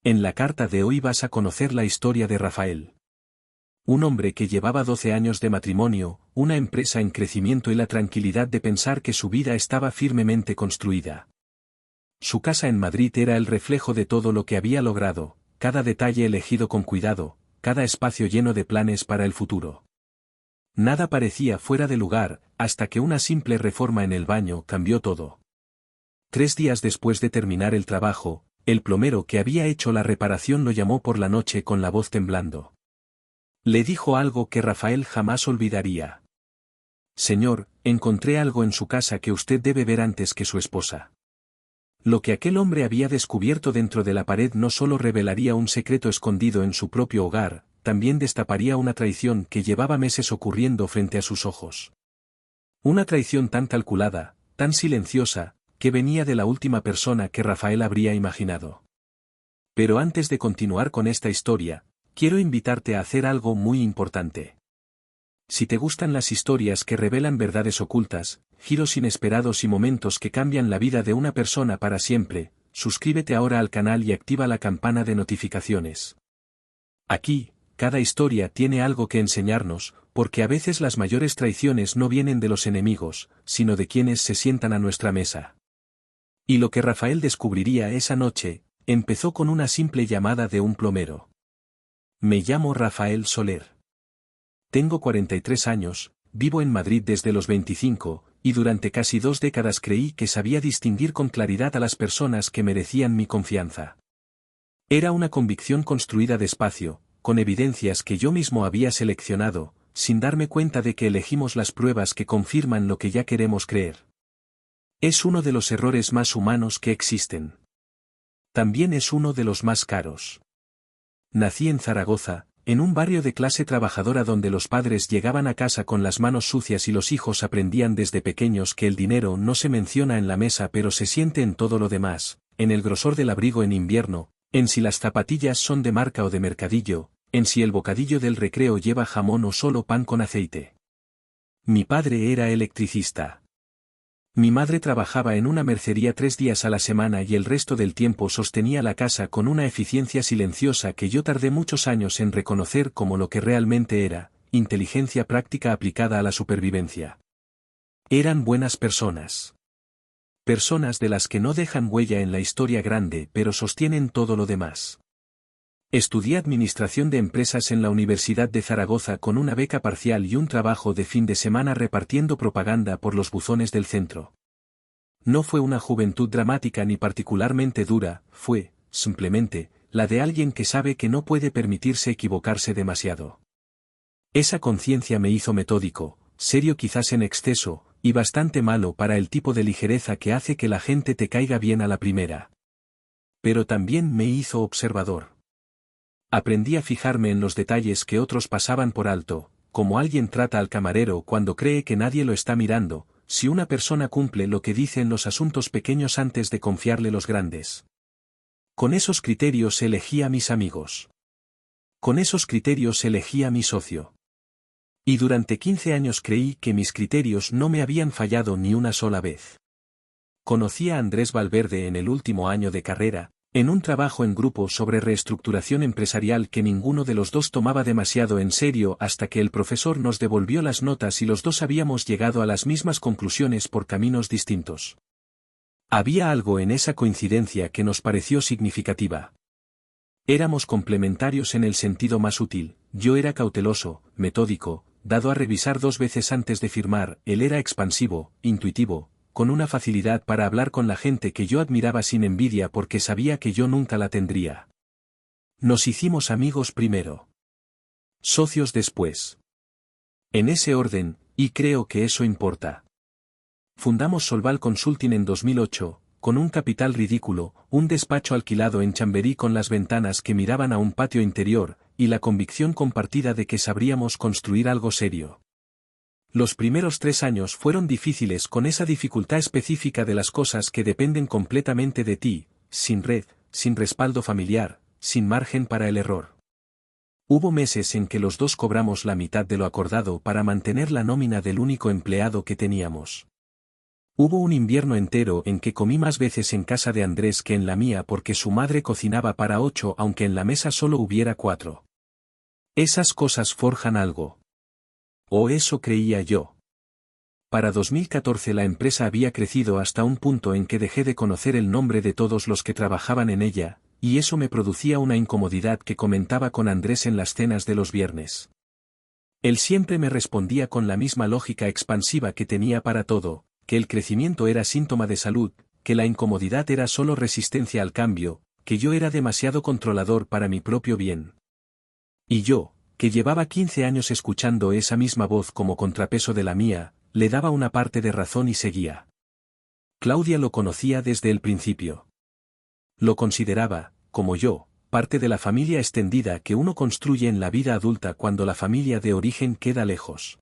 En la carta de hoy vas a conocer la historia de Rafael. Un hombre que llevaba 12 años de matrimonio, una empresa en crecimiento y la tranquilidad de pensar que su vida estaba firmemente construida. Su casa en Madrid era el reflejo de todo lo que había logrado, cada detalle elegido con cuidado, cada espacio lleno de planes para el futuro. Nada parecía fuera de lugar, hasta que una simple reforma en el baño cambió todo. 3 días después de terminar el trabajo, el plomero que había hecho la reparación lo llamó por la noche con la voz temblando. Le dijo algo que Rafael jamás olvidaría. Señor, encontré algo en su casa que usted debe ver antes que su esposa. Lo que aquel hombre había descubierto dentro de la pared no solo revelaría un secreto escondido en su propio hogar, también destaparía una traición que llevaba meses ocurriendo frente a sus ojos. Una traición tan calculada, tan silenciosa, que venía de la última persona que Rafael habría imaginado. Pero antes de continuar con esta historia, quiero invitarte a hacer algo muy importante. Si te gustan las historias que revelan verdades ocultas, giros inesperados y momentos que cambian la vida de una persona para siempre, suscríbete ahora al canal y activa la campana de notificaciones. Aquí, cada historia tiene algo que enseñarnos, porque a veces las mayores traiciones no vienen de los enemigos, sino de quienes se sientan a nuestra mesa. Y lo que Rafael descubriría esa noche, empezó con una simple llamada de un plomero. Me llamo Rafael Soler. Tengo 43 años, vivo en Madrid desde los 25, y durante casi 2 décadas creí que sabía distinguir con claridad a las personas que merecían mi confianza. Era una convicción construida despacio, con evidencias que yo mismo había seleccionado, sin darme cuenta de que elegimos las pruebas que confirman lo que ya queremos creer. Es uno de los errores más humanos que existen. También es uno de los más caros. Nací en Zaragoza, en un barrio de clase trabajadora donde los padres llegaban a casa con las manos sucias y los hijos aprendían desde pequeños que el dinero no se menciona en la mesa pero se siente en todo lo demás, en el grosor del abrigo en invierno, en si las zapatillas son de marca o de mercadillo, en si el bocadillo del recreo lleva jamón o solo pan con aceite. Mi padre era electricista. Mi madre trabajaba en una mercería 3 días a la semana y el resto del tiempo sostenía la casa con una eficiencia silenciosa que yo tardé muchos años en reconocer como lo que realmente era, inteligencia práctica aplicada a la supervivencia. Eran buenas personas. Personas de las que no dejan huella en la historia grande pero sostienen todo lo demás. Estudié Administración de Empresas en la Universidad de Zaragoza con una beca parcial y un trabajo de fin de semana repartiendo propaganda por los buzones del centro. No fue una juventud dramática ni particularmente dura, fue, simplemente, la de alguien que sabe que no puede permitirse equivocarse demasiado. Esa conciencia me hizo metódico, serio quizás en exceso, y bastante malo para el tipo de ligereza que hace que la gente te caiga bien a la primera. Pero también me hizo observador. Aprendí a fijarme en los detalles que otros pasaban por alto, como alguien trata al camarero cuando cree que nadie lo está mirando, si una persona cumple lo que dice en los asuntos pequeños antes de confiarle los grandes. Con esos criterios elegí a mis amigos. Con esos criterios elegí a mi socio. Y durante 15 años creí que mis criterios no me habían fallado ni una sola vez. Conocí a Andrés Valverde en el último año de carrera, en un trabajo en grupo sobre reestructuración empresarial que ninguno de los dos tomaba demasiado en serio hasta que el profesor nos devolvió las notas y los dos habíamos llegado a las mismas conclusiones por caminos distintos. Había algo en esa coincidencia que nos pareció significativa. Éramos complementarios en el sentido más útil, yo era cauteloso, metódico, dado a revisar 2 veces antes de firmar, él era expansivo, intuitivo, con una facilidad para hablar con la gente que yo admiraba sin envidia porque sabía que yo nunca la tendría. Nos hicimos amigos primero. Socios después. En ese orden, y creo que eso importa. Fundamos Solval Consulting en 2008, con un capital ridículo, un despacho alquilado en Chamberí con las ventanas que miraban a un patio interior, y la convicción compartida de que sabríamos construir algo serio. Los primeros 3 años fueron difíciles con esa dificultad específica de las cosas que dependen completamente de ti, sin red, sin respaldo familiar, sin margen para el error. Hubo meses en que los dos cobramos la mitad de lo acordado para mantener la nómina del único empleado que teníamos. Hubo un invierno entero en que comí más veces en casa de Andrés que en la mía porque su madre cocinaba para 8 aunque en la mesa solo hubiera 4. Esas cosas forjan algo. O eso creía yo. Para 2014 la empresa había crecido hasta un punto en que dejé de conocer el nombre de todos los que trabajaban en ella, y eso me producía una incomodidad que comentaba con Andrés en las cenas de los viernes. Él siempre me respondía con la misma lógica expansiva que tenía para todo, que el crecimiento era síntoma de salud, que la incomodidad era solo resistencia al cambio, que yo era demasiado controlador para mi propio bien. Y yo, que llevaba 15 años escuchando esa misma voz como contrapeso de la mía, le daba una parte de razón y seguía. Claudia lo conocía desde el principio. Lo consideraba, como yo, parte de la familia extendida que uno construye en la vida adulta cuando la familia de origen queda lejos.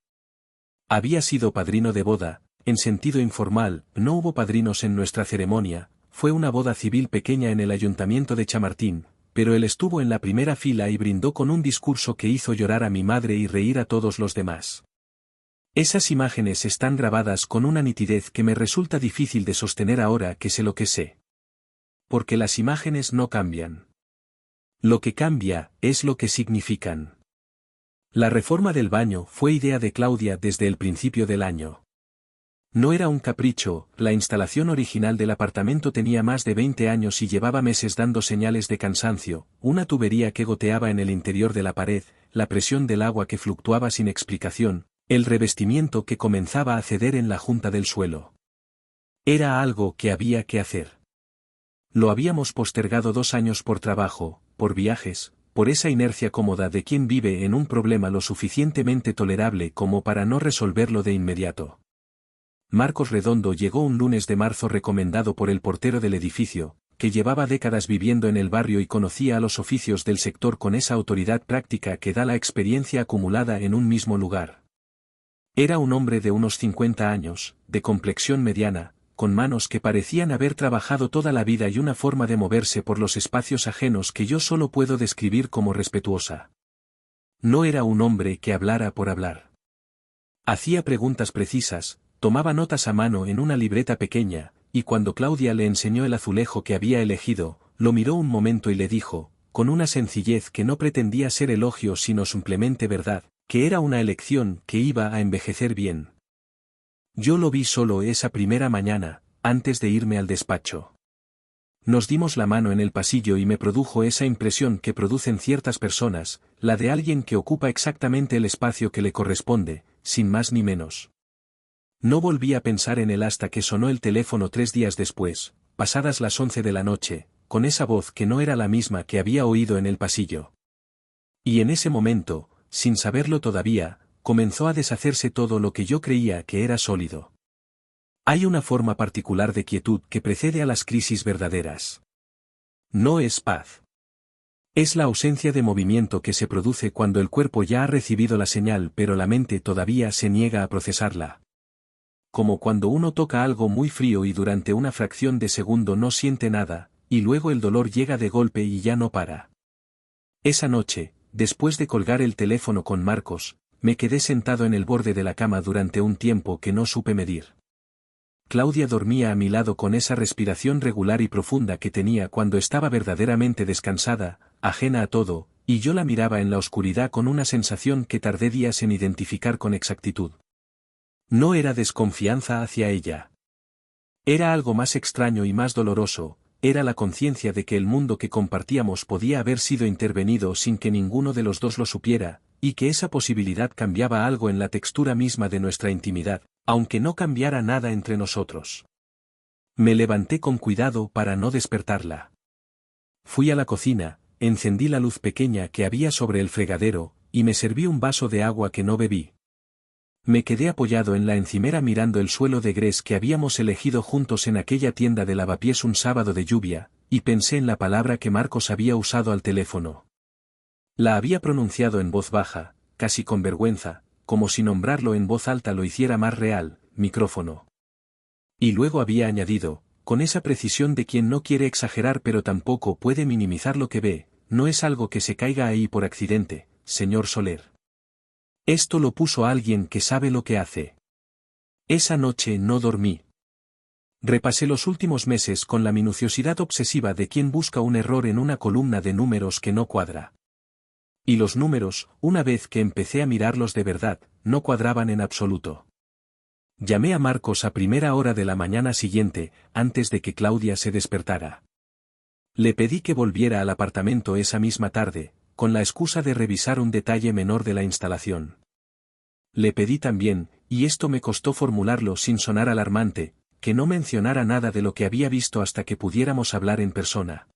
Había sido padrino de boda, en sentido informal, no hubo padrinos en nuestra ceremonia, fue una boda civil pequeña en el ayuntamiento de Chamartín, pero él estuvo en la primera fila y brindó con un discurso que hizo llorar a mi madre y reír a todos los demás. Esas imágenes están grabadas con una nitidez que me resulta difícil de sostener ahora que sé lo que sé. Porque las imágenes no cambian. Lo que cambia es lo que significan. La reforma del baño fue idea de Claudia desde el principio del año. No era un capricho, la instalación original del apartamento tenía más de 20 años y llevaba meses dando señales de cansancio, una tubería que goteaba en el interior de la pared, la presión del agua que fluctuaba sin explicación, el revestimiento que comenzaba a ceder en la junta del suelo. Era algo que había que hacer. Lo habíamos postergado 2 años por trabajo, por viajes, por esa inercia cómoda de quien vive en un problema lo suficientemente tolerable como para no resolverlo de inmediato. Marcos Redondo llegó un lunes de marzo recomendado por el portero del edificio, que llevaba décadas viviendo en el barrio y conocía a los oficios del sector con esa autoridad práctica que da la experiencia acumulada en un mismo lugar. Era un hombre de unos 50 años, de complexión mediana, con manos que parecían haber trabajado toda la vida y una forma de moverse por los espacios ajenos que yo solo puedo describir como respetuosa. No era un hombre que hablara por hablar. Hacía preguntas precisas, tomaba notas a mano en una libreta pequeña, y cuando Claudia le enseñó el azulejo que había elegido, lo miró un momento y le dijo, con una sencillez que no pretendía ser elogio sino simplemente verdad, que era una elección que iba a envejecer bien. Yo lo vi solo esa primera mañana, antes de irme al despacho. Nos dimos la mano en el pasillo y me produjo esa impresión que producen ciertas personas, la de alguien que ocupa exactamente el espacio que le corresponde, sin más ni menos. No volví a pensar en él hasta que sonó el teléfono 3 días después, pasadas las 11 de la noche, con esa voz que no era la misma que había oído en el pasillo. Y en ese momento, sin saberlo todavía, comenzó a deshacerse todo lo que yo creía que era sólido. Hay una forma particular de quietud que precede a las crisis verdaderas. No es paz. Es la ausencia de movimiento que se produce cuando el cuerpo ya ha recibido la señal pero la mente todavía se niega a procesarla. Como cuando uno toca algo muy frío y durante una fracción de segundo no siente nada, y luego el dolor llega de golpe y ya no para. Esa noche, después de colgar el teléfono con Marcos, me quedé sentado en el borde de la cama durante un tiempo que no supe medir. Claudia dormía a mi lado con esa respiración regular y profunda que tenía cuando estaba verdaderamente descansada, ajena a todo, y yo la miraba en la oscuridad con una sensación que tardé días en identificar con exactitud. No era desconfianza hacia ella. Era algo más extraño y más doloroso, era la conciencia de que el mundo que compartíamos podía haber sido intervenido sin que ninguno de los dos lo supiera, y que esa posibilidad cambiaba algo en la textura misma de nuestra intimidad, aunque no cambiara nada entre nosotros. Me levanté con cuidado para no despertarla. Fui a la cocina, encendí la luz pequeña que había sobre el fregadero, y me serví un vaso de agua que no bebí. Me quedé apoyado en la encimera mirando el suelo de grés que habíamos elegido juntos en aquella tienda de lavapiés un sábado de lluvia, y pensé en la palabra que Marcos había usado al teléfono. La había pronunciado en voz baja, casi con vergüenza, como si nombrarlo en voz alta lo hiciera más real, micrófono. Y luego había añadido, con esa precisión de quien no quiere exagerar pero tampoco puede minimizar lo que ve, no es algo que se caiga ahí por accidente, señor Soler. Esto lo puso alguien que sabe lo que hace. Esa noche no dormí. Repasé los últimos meses con la minuciosidad obsesiva de quien busca un error en una columna de números que no cuadra. Y los números, una vez que empecé a mirarlos de verdad, no cuadraban en absoluto. Llamé a Marcos a primera hora de la mañana siguiente, antes de que Claudia se despertara. Le pedí que volviera al apartamento esa misma tarde, con la excusa de revisar un detalle menor de la instalación. Le pedí también, y esto me costó formularlo sin sonar alarmante, que no mencionara nada de lo que había visto hasta que pudiéramos hablar en persona.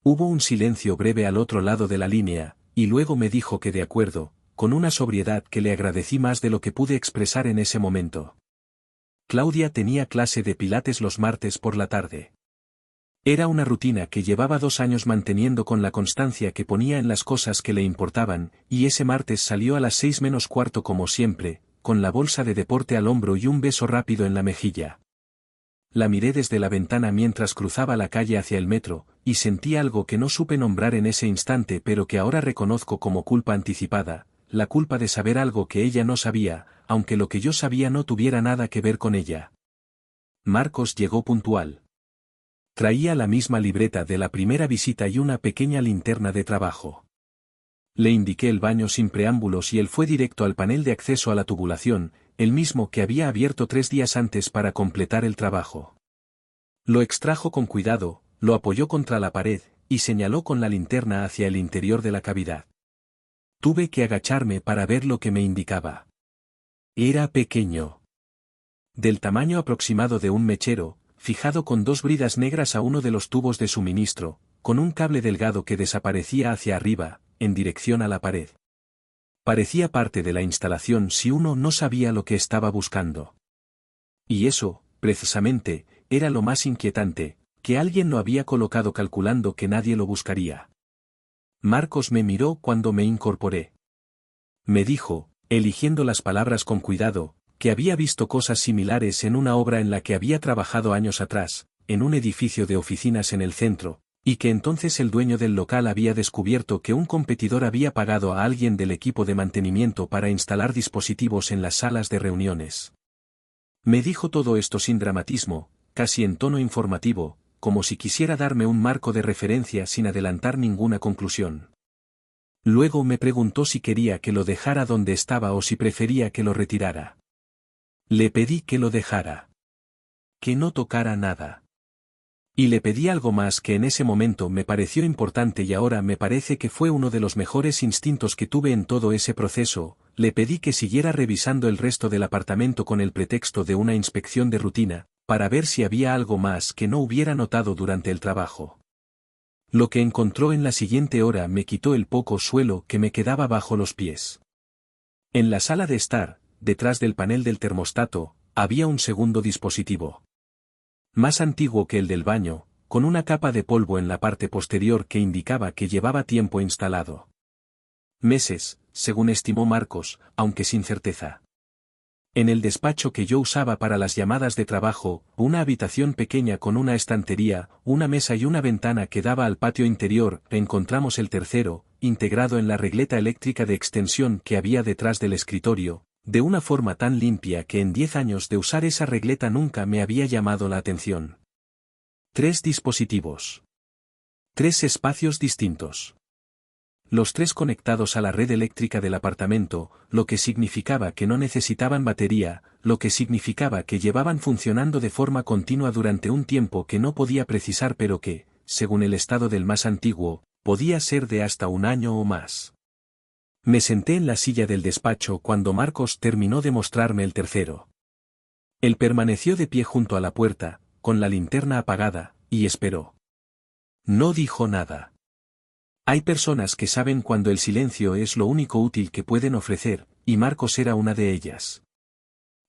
Hubo un silencio breve al otro lado de la línea, y luego me dijo que de acuerdo, con una sobriedad que le agradecí más de lo que pude expresar en ese momento. Claudia tenía clase de pilates los martes por la tarde. Era una rutina que llevaba 2 años manteniendo con la constancia que ponía en las cosas que le importaban, y ese martes salió a las 6 menos cuarto como siempre, con la bolsa de deporte al hombro y un beso rápido en la mejilla. La miré desde la ventana mientras cruzaba la calle hacia el metro, y sentí algo que no supe nombrar en ese instante pero que ahora reconozco como culpa anticipada, la culpa de saber algo que ella no sabía, aunque lo que yo sabía no tuviera nada que ver con ella. Marcos llegó puntual. Traía la misma libreta de la primera visita y una pequeña linterna de trabajo. Le indiqué el baño sin preámbulos y él fue directo al panel de acceso a la tubulación, el mismo que había abierto 3 días antes para completar el trabajo. Lo extrajo con cuidado, lo apoyó contra la pared, y señaló con la linterna hacia el interior de la cavidad. Tuve que agacharme para ver lo que me indicaba. Era pequeño. Del tamaño aproximado de un mechero, fijado con 2 bridas negras a uno de los tubos de suministro, con un cable delgado que desaparecía hacia arriba, en dirección a la pared. Parecía parte de la instalación si uno no sabía lo que estaba buscando. Y eso, precisamente, era lo más inquietante, que alguien lo había colocado calculando que nadie lo buscaría. Marcos me miró cuando me incorporé. Me dijo, eligiendo las palabras con cuidado, que había visto cosas similares en una obra en la que había trabajado años atrás, en un edificio de oficinas en el centro, y que entonces el dueño del local había descubierto que un competidor había pagado a alguien del equipo de mantenimiento para instalar dispositivos en las salas de reuniones. Me dijo todo esto sin dramatismo, casi en tono informativo, como si quisiera darme un marco de referencia sin adelantar ninguna conclusión. Luego me preguntó si quería que lo dejara donde estaba o si prefería que lo retirara. Le pedí que lo dejara. Que no tocara nada. Y le pedí algo más que en ese momento me pareció importante y ahora me parece que fue uno de los mejores instintos que tuve en todo ese proceso, le pedí que siguiera revisando el resto del apartamento con el pretexto de una inspección de rutina, para ver si había algo más que no hubiera notado durante el trabajo. Lo que encontró en la siguiente hora me quitó el poco suelo que me quedaba bajo los pies. En la sala de estar, detrás del panel del termostato, había un segundo dispositivo. Más antiguo que el del baño, con una capa de polvo en la parte posterior que indicaba que llevaba tiempo instalado. Meses, según estimó Marcos, aunque sin certeza. En el despacho que yo usaba para las llamadas de trabajo, una habitación pequeña con una estantería, una mesa y una ventana que daba al patio interior, encontramos el tercero, integrado en la regleta eléctrica de extensión que había detrás del escritorio, de una forma tan limpia que en 10 años de usar esa regleta nunca me había llamado la atención. 3 dispositivos. 3 espacios distintos. Los 3 conectados a la red eléctrica del apartamento, lo que significaba que no necesitaban batería, lo que significaba que llevaban funcionando de forma continua durante un tiempo que no podía precisar pero que, según el estado del más antiguo, podía ser de hasta 1 año o más. Me senté en la silla del despacho cuando Marcos terminó de mostrarme el tercero. Él permaneció de pie junto a la puerta, con la linterna apagada, y esperó. No dijo nada. Hay personas que saben cuando el silencio es lo único útil que pueden ofrecer, y Marcos era una de ellas.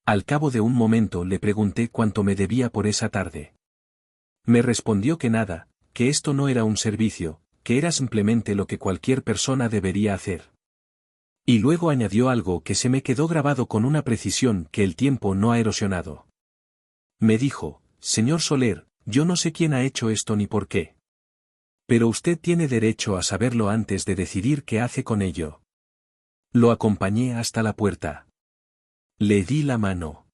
Al cabo de un momento le pregunté cuánto me debía por esa tarde. Me respondió que nada, que esto no era un servicio, que era simplemente lo que cualquier persona debería hacer. Y luego añadió algo que se me quedó grabado con una precisión que el tiempo no ha erosionado. Me dijo, señor Soler, yo no sé quién ha hecho esto ni por qué. Pero usted tiene derecho a saberlo antes de decidir qué hace con ello. Lo acompañé hasta la puerta. Le di la mano.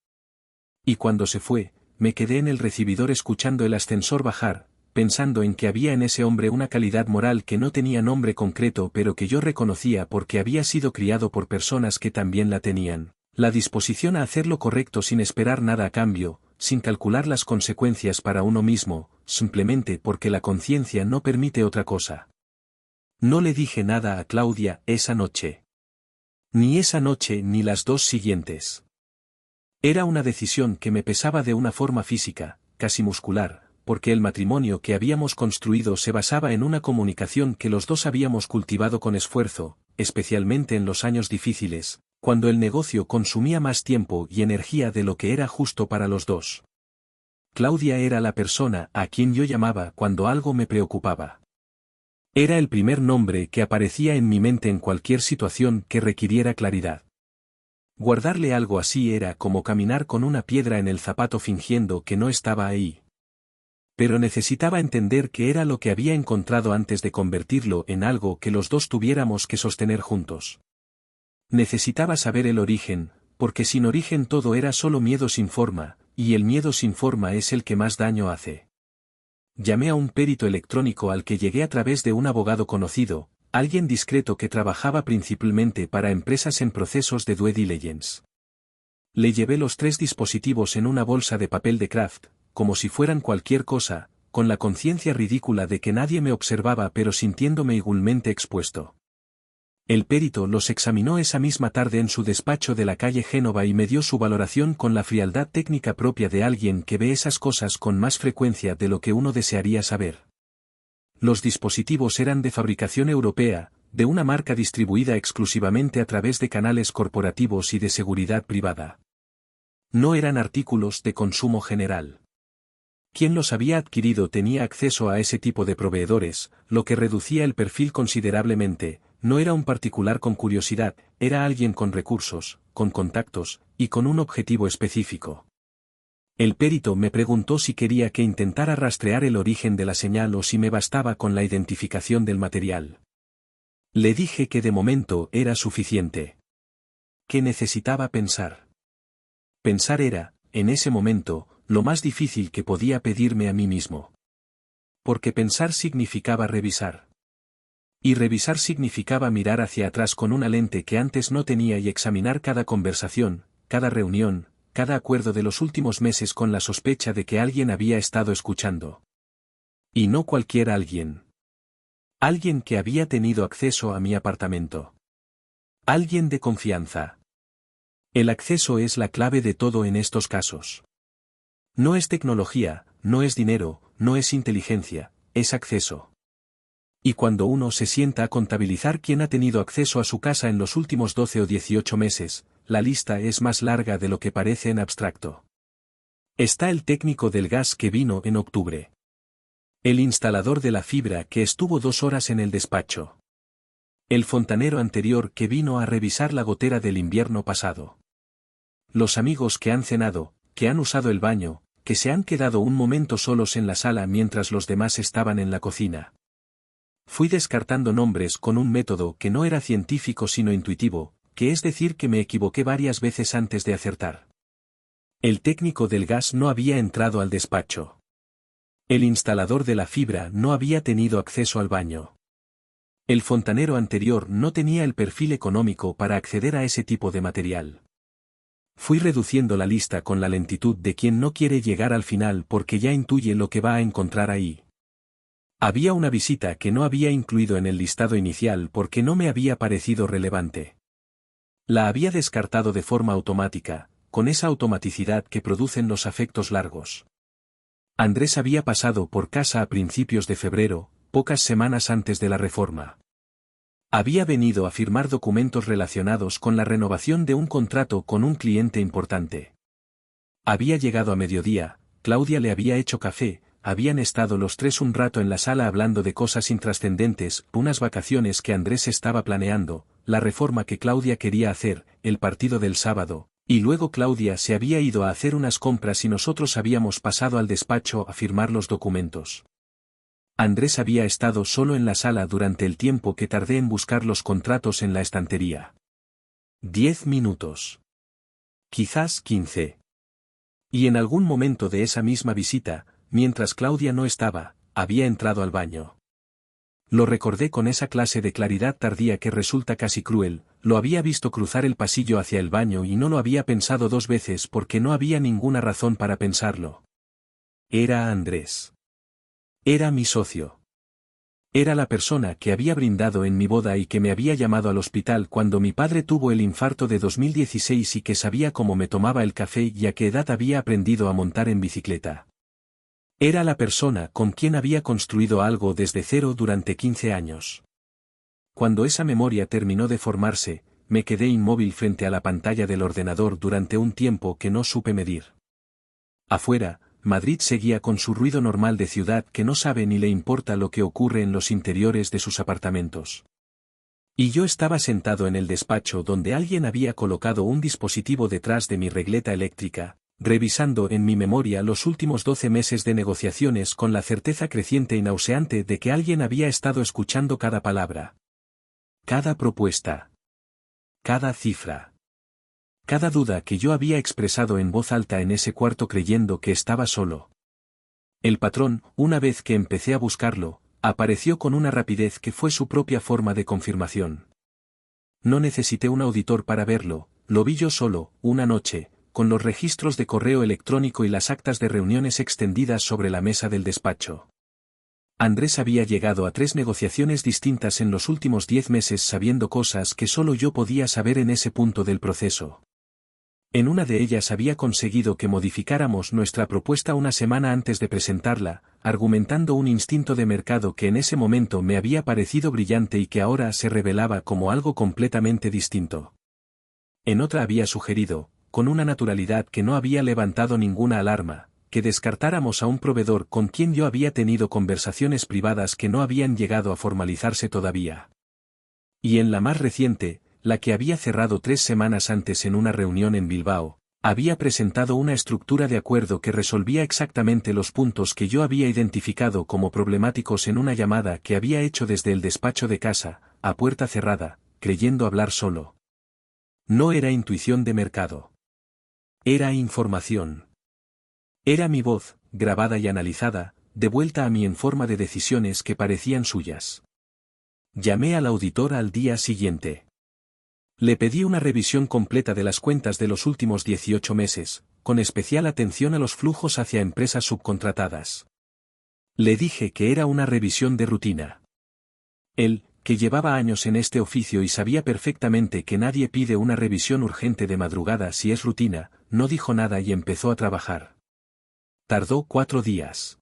Y cuando se fue, me quedé en el recibidor escuchando el ascensor bajar, pensando en que había en ese hombre una calidad moral que no tenía nombre concreto pero que yo reconocía porque había sido criado por personas que también la tenían, la disposición a hacer lo correcto sin esperar nada a cambio, sin calcular las consecuencias para uno mismo, simplemente porque la conciencia no permite otra cosa. No le dije nada a Claudia esa noche. Ni esa noche ni las dos siguientes. Era una decisión que me pesaba de una forma física, casi muscular, porque el matrimonio que habíamos construido se basaba en una comunicación que los dos habíamos cultivado con esfuerzo, especialmente en los años difíciles, cuando el negocio consumía más tiempo y energía de lo que era justo para los dos. Claudia era la persona a quien yo llamaba cuando algo me preocupaba. Era el primer nombre que aparecía en mi mente en cualquier situación que requiriera claridad. Guardarle algo así era como caminar con una piedra en el zapato fingiendo que no estaba ahí. Pero necesitaba entender qué era lo que había encontrado antes de convertirlo en algo que los dos tuviéramos que sostener juntos. Necesitaba saber el origen, porque sin origen todo era solo miedo sin forma, y el miedo sin forma es el que más daño hace. Llamé a un perito electrónico al que llegué a través de un abogado conocido, alguien discreto que trabajaba principalmente para empresas en procesos de due diligence. Le llevé los 3 dispositivos en una bolsa de papel de craft, como si fueran cualquier cosa, con la conciencia ridícula de que nadie me observaba pero sintiéndome igualmente expuesto. El perito los examinó esa misma tarde en su despacho de la calle Génova y me dio su valoración con la frialdad técnica propia de alguien que ve esas cosas con más frecuencia de lo que uno desearía saber. Los dispositivos eran de fabricación europea, de una marca distribuida exclusivamente a través de canales corporativos y de seguridad privada. No eran artículos de consumo general. Quien los había adquirido tenía acceso a ese tipo de proveedores, lo que reducía el perfil considerablemente. No era un particular con curiosidad, era alguien con recursos, con contactos, y con un objetivo específico. El perito me preguntó si quería que intentara rastrear el origen de la señal o si me bastaba con la identificación del material. Le dije que de momento era suficiente. Que necesitaba pensar. Pensar era, en ese momento, lo más difícil que podía pedirme a mí mismo. Porque pensar significaba revisar. Y revisar significaba mirar hacia atrás con una lente que antes no tenía y examinar cada conversación, cada reunión, cada acuerdo de los últimos meses con la sospecha de que alguien había estado escuchando. Y no cualquier alguien. Alguien que había tenido acceso a mi apartamento. Alguien de confianza. El acceso es la clave de todo en estos casos. No es tecnología, no es dinero, no es inteligencia, es acceso. Y cuando uno se sienta a contabilizar quién ha tenido acceso a su casa en los últimos 12 o 18 meses, la lista es más larga de lo que parece en abstracto. Está el técnico del gas que vino en octubre. El instalador de la fibra que estuvo 2 horas en el despacho. El fontanero anterior que vino a revisar la gotera del invierno pasado. Los amigos que han cenado, que han usado el baño, que se han quedado un momento solos en la sala mientras los demás estaban en la cocina. Fui descartando nombres con un método que no era científico sino intuitivo, que es decir que me equivoqué varias veces antes de acertar. El técnico del gas no había entrado al despacho. El instalador de la fibra no había tenido acceso al baño. El fontanero anterior no tenía el perfil económico para acceder a ese tipo de material. Fui reduciendo la lista con la lentitud de quien no quiere llegar al final porque ya intuye lo que va a encontrar ahí. Había una visita que no había incluido en el listado inicial porque no me había parecido relevante. La había descartado de forma automática, con esa automaticidad que producen los afectos largos. Andrés había pasado por casa a principios de febrero, pocas semanas antes de la reforma. Había venido a firmar documentos relacionados con la renovación de un contrato con un cliente importante. Había llegado a mediodía, Claudia le había hecho café, habían estado los 3 un rato en la sala hablando de cosas intrascendentes, unas vacaciones que Andrés estaba planeando, la reforma que Claudia quería hacer, el partido del sábado, y luego Claudia se había ido a hacer unas compras y nosotros habíamos pasado al despacho a firmar los documentos. Andrés había estado solo en la sala durante el tiempo que tardé en buscar los contratos en la estantería. 10 minutos. Quizás 15. Y en algún momento de esa misma visita, mientras Claudia no estaba, había entrado al baño. Lo recordé con esa clase de claridad tardía que resulta casi cruel, lo había visto cruzar el pasillo hacia el baño y no lo había pensado dos veces porque no había ninguna razón para pensarlo. Era Andrés. Era mi socio. Era la persona que había brindado en mi boda y que me había llamado al hospital cuando mi padre tuvo el infarto de 2016 y que sabía cómo me tomaba el café y a qué edad había aprendido a montar en bicicleta. Era la persona con quien había construido algo desde cero durante 15 años. Cuando esa memoria terminó de formarse, me quedé inmóvil frente a la pantalla del ordenador durante un tiempo que no supe medir. Afuera, Madrid seguía con su ruido normal de ciudad que no sabe ni le importa lo que ocurre en los interiores de sus apartamentos. Y yo estaba sentado en el despacho donde alguien había colocado un dispositivo detrás de mi regleta eléctrica, revisando en mi memoria los últimos 12 meses de negociaciones con la certeza creciente y nauseante de que alguien había estado escuchando cada palabra. Cada propuesta. Cada cifra. Cada duda que yo había expresado en voz alta en ese cuarto creyendo que estaba solo. El patrón, una vez que empecé a buscarlo, apareció con una rapidez que fue su propia forma de confirmación. No necesité un auditor para verlo, lo vi yo solo, una noche, con los registros de correo electrónico y las actas de reuniones extendidas sobre la mesa del despacho. Andrés había llegado a 3 negociaciones distintas en los últimos 10 meses sabiendo cosas que solo yo podía saber en ese punto del proceso. En una de ellas había conseguido que modificáramos nuestra propuesta una semana antes de presentarla, argumentando un instinto de mercado que en ese momento me había parecido brillante y que ahora se revelaba como algo completamente distinto. En otra había sugerido, con una naturalidad que no había levantado ninguna alarma, que descartáramos a un proveedor con quien yo había tenido conversaciones privadas que no habían llegado a formalizarse todavía. Y en la más reciente, la que había cerrado 3 semanas antes en una reunión en Bilbao, había presentado una estructura de acuerdo que resolvía exactamente los puntos que yo había identificado como problemáticos en una llamada que había hecho desde el despacho de casa, a puerta cerrada, creyendo hablar solo. No era intuición de mercado. Era información. Era mi voz, grabada y analizada, devuelta a mí en forma de decisiones que parecían suyas. Llamé al auditor al día siguiente. Le pedí una revisión completa de las cuentas de los últimos 18 meses, con especial atención a los flujos hacia empresas subcontratadas. Le dije que era una revisión de rutina. Él, que llevaba años en este oficio y sabía perfectamente que nadie pide una revisión urgente de madrugada si es rutina, no dijo nada y empezó a trabajar. Tardó 4 días.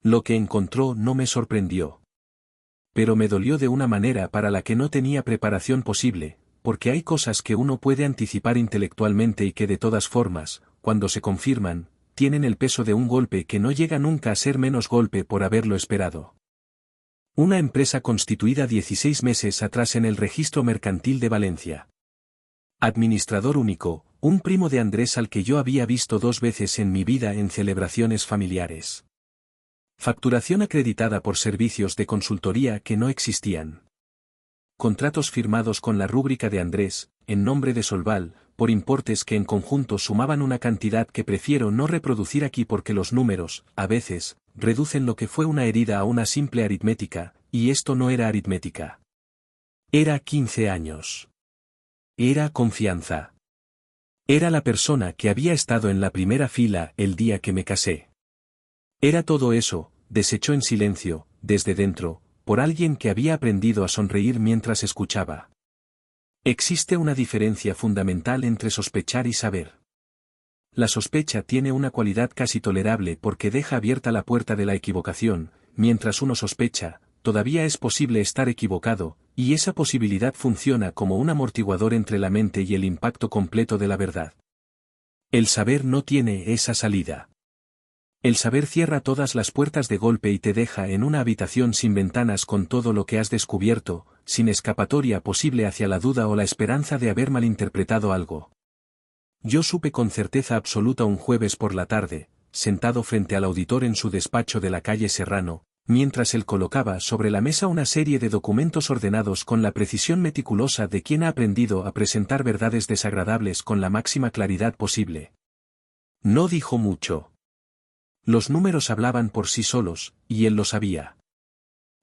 Lo que encontró no me sorprendió. Pero me dolió de una manera para la que no tenía preparación posible, porque hay cosas que uno puede anticipar intelectualmente y que de todas formas, cuando se confirman, tienen el peso de un golpe que no llega nunca a ser menos golpe por haberlo esperado. Una empresa constituida 16 meses atrás en el registro mercantil de Valencia. Administrador único, un primo de Andrés al que yo había visto 2 veces en mi vida en celebraciones familiares. Facturación acreditada por servicios de consultoría que no existían. Contratos firmados con la rúbrica de Andrés, en nombre de Solval, por importes que en conjunto sumaban una cantidad que prefiero no reproducir aquí porque los números, a veces, reducen lo que fue una herida a una simple aritmética, y esto no era aritmética. Era 15 años. Era confianza. Era la persona que había estado en la primera fila el día que me casé. Era todo eso, deshecho en silencio, desde dentro, por alguien que había aprendido a sonreír mientras escuchaba. Existe una diferencia fundamental entre sospechar y saber. La sospecha tiene una cualidad casi tolerable porque deja abierta la puerta de la equivocación, mientras uno sospecha, todavía es posible estar equivocado, y esa posibilidad funciona como un amortiguador entre la mente y el impacto completo de la verdad. El saber no tiene esa salida. El saber cierra todas las puertas de golpe y te deja en una habitación sin ventanas con todo lo que has descubierto, sin escapatoria posible hacia la duda o la esperanza de haber malinterpretado algo. Yo supe con certeza absoluta un jueves por la tarde, sentado frente al auditor en su despacho de la calle Serrano, mientras él colocaba sobre la mesa una serie de documentos ordenados con la precisión meticulosa de quien ha aprendido a presentar verdades desagradables con la máxima claridad posible. No dijo mucho. Los números hablaban por sí solos, y él lo sabía.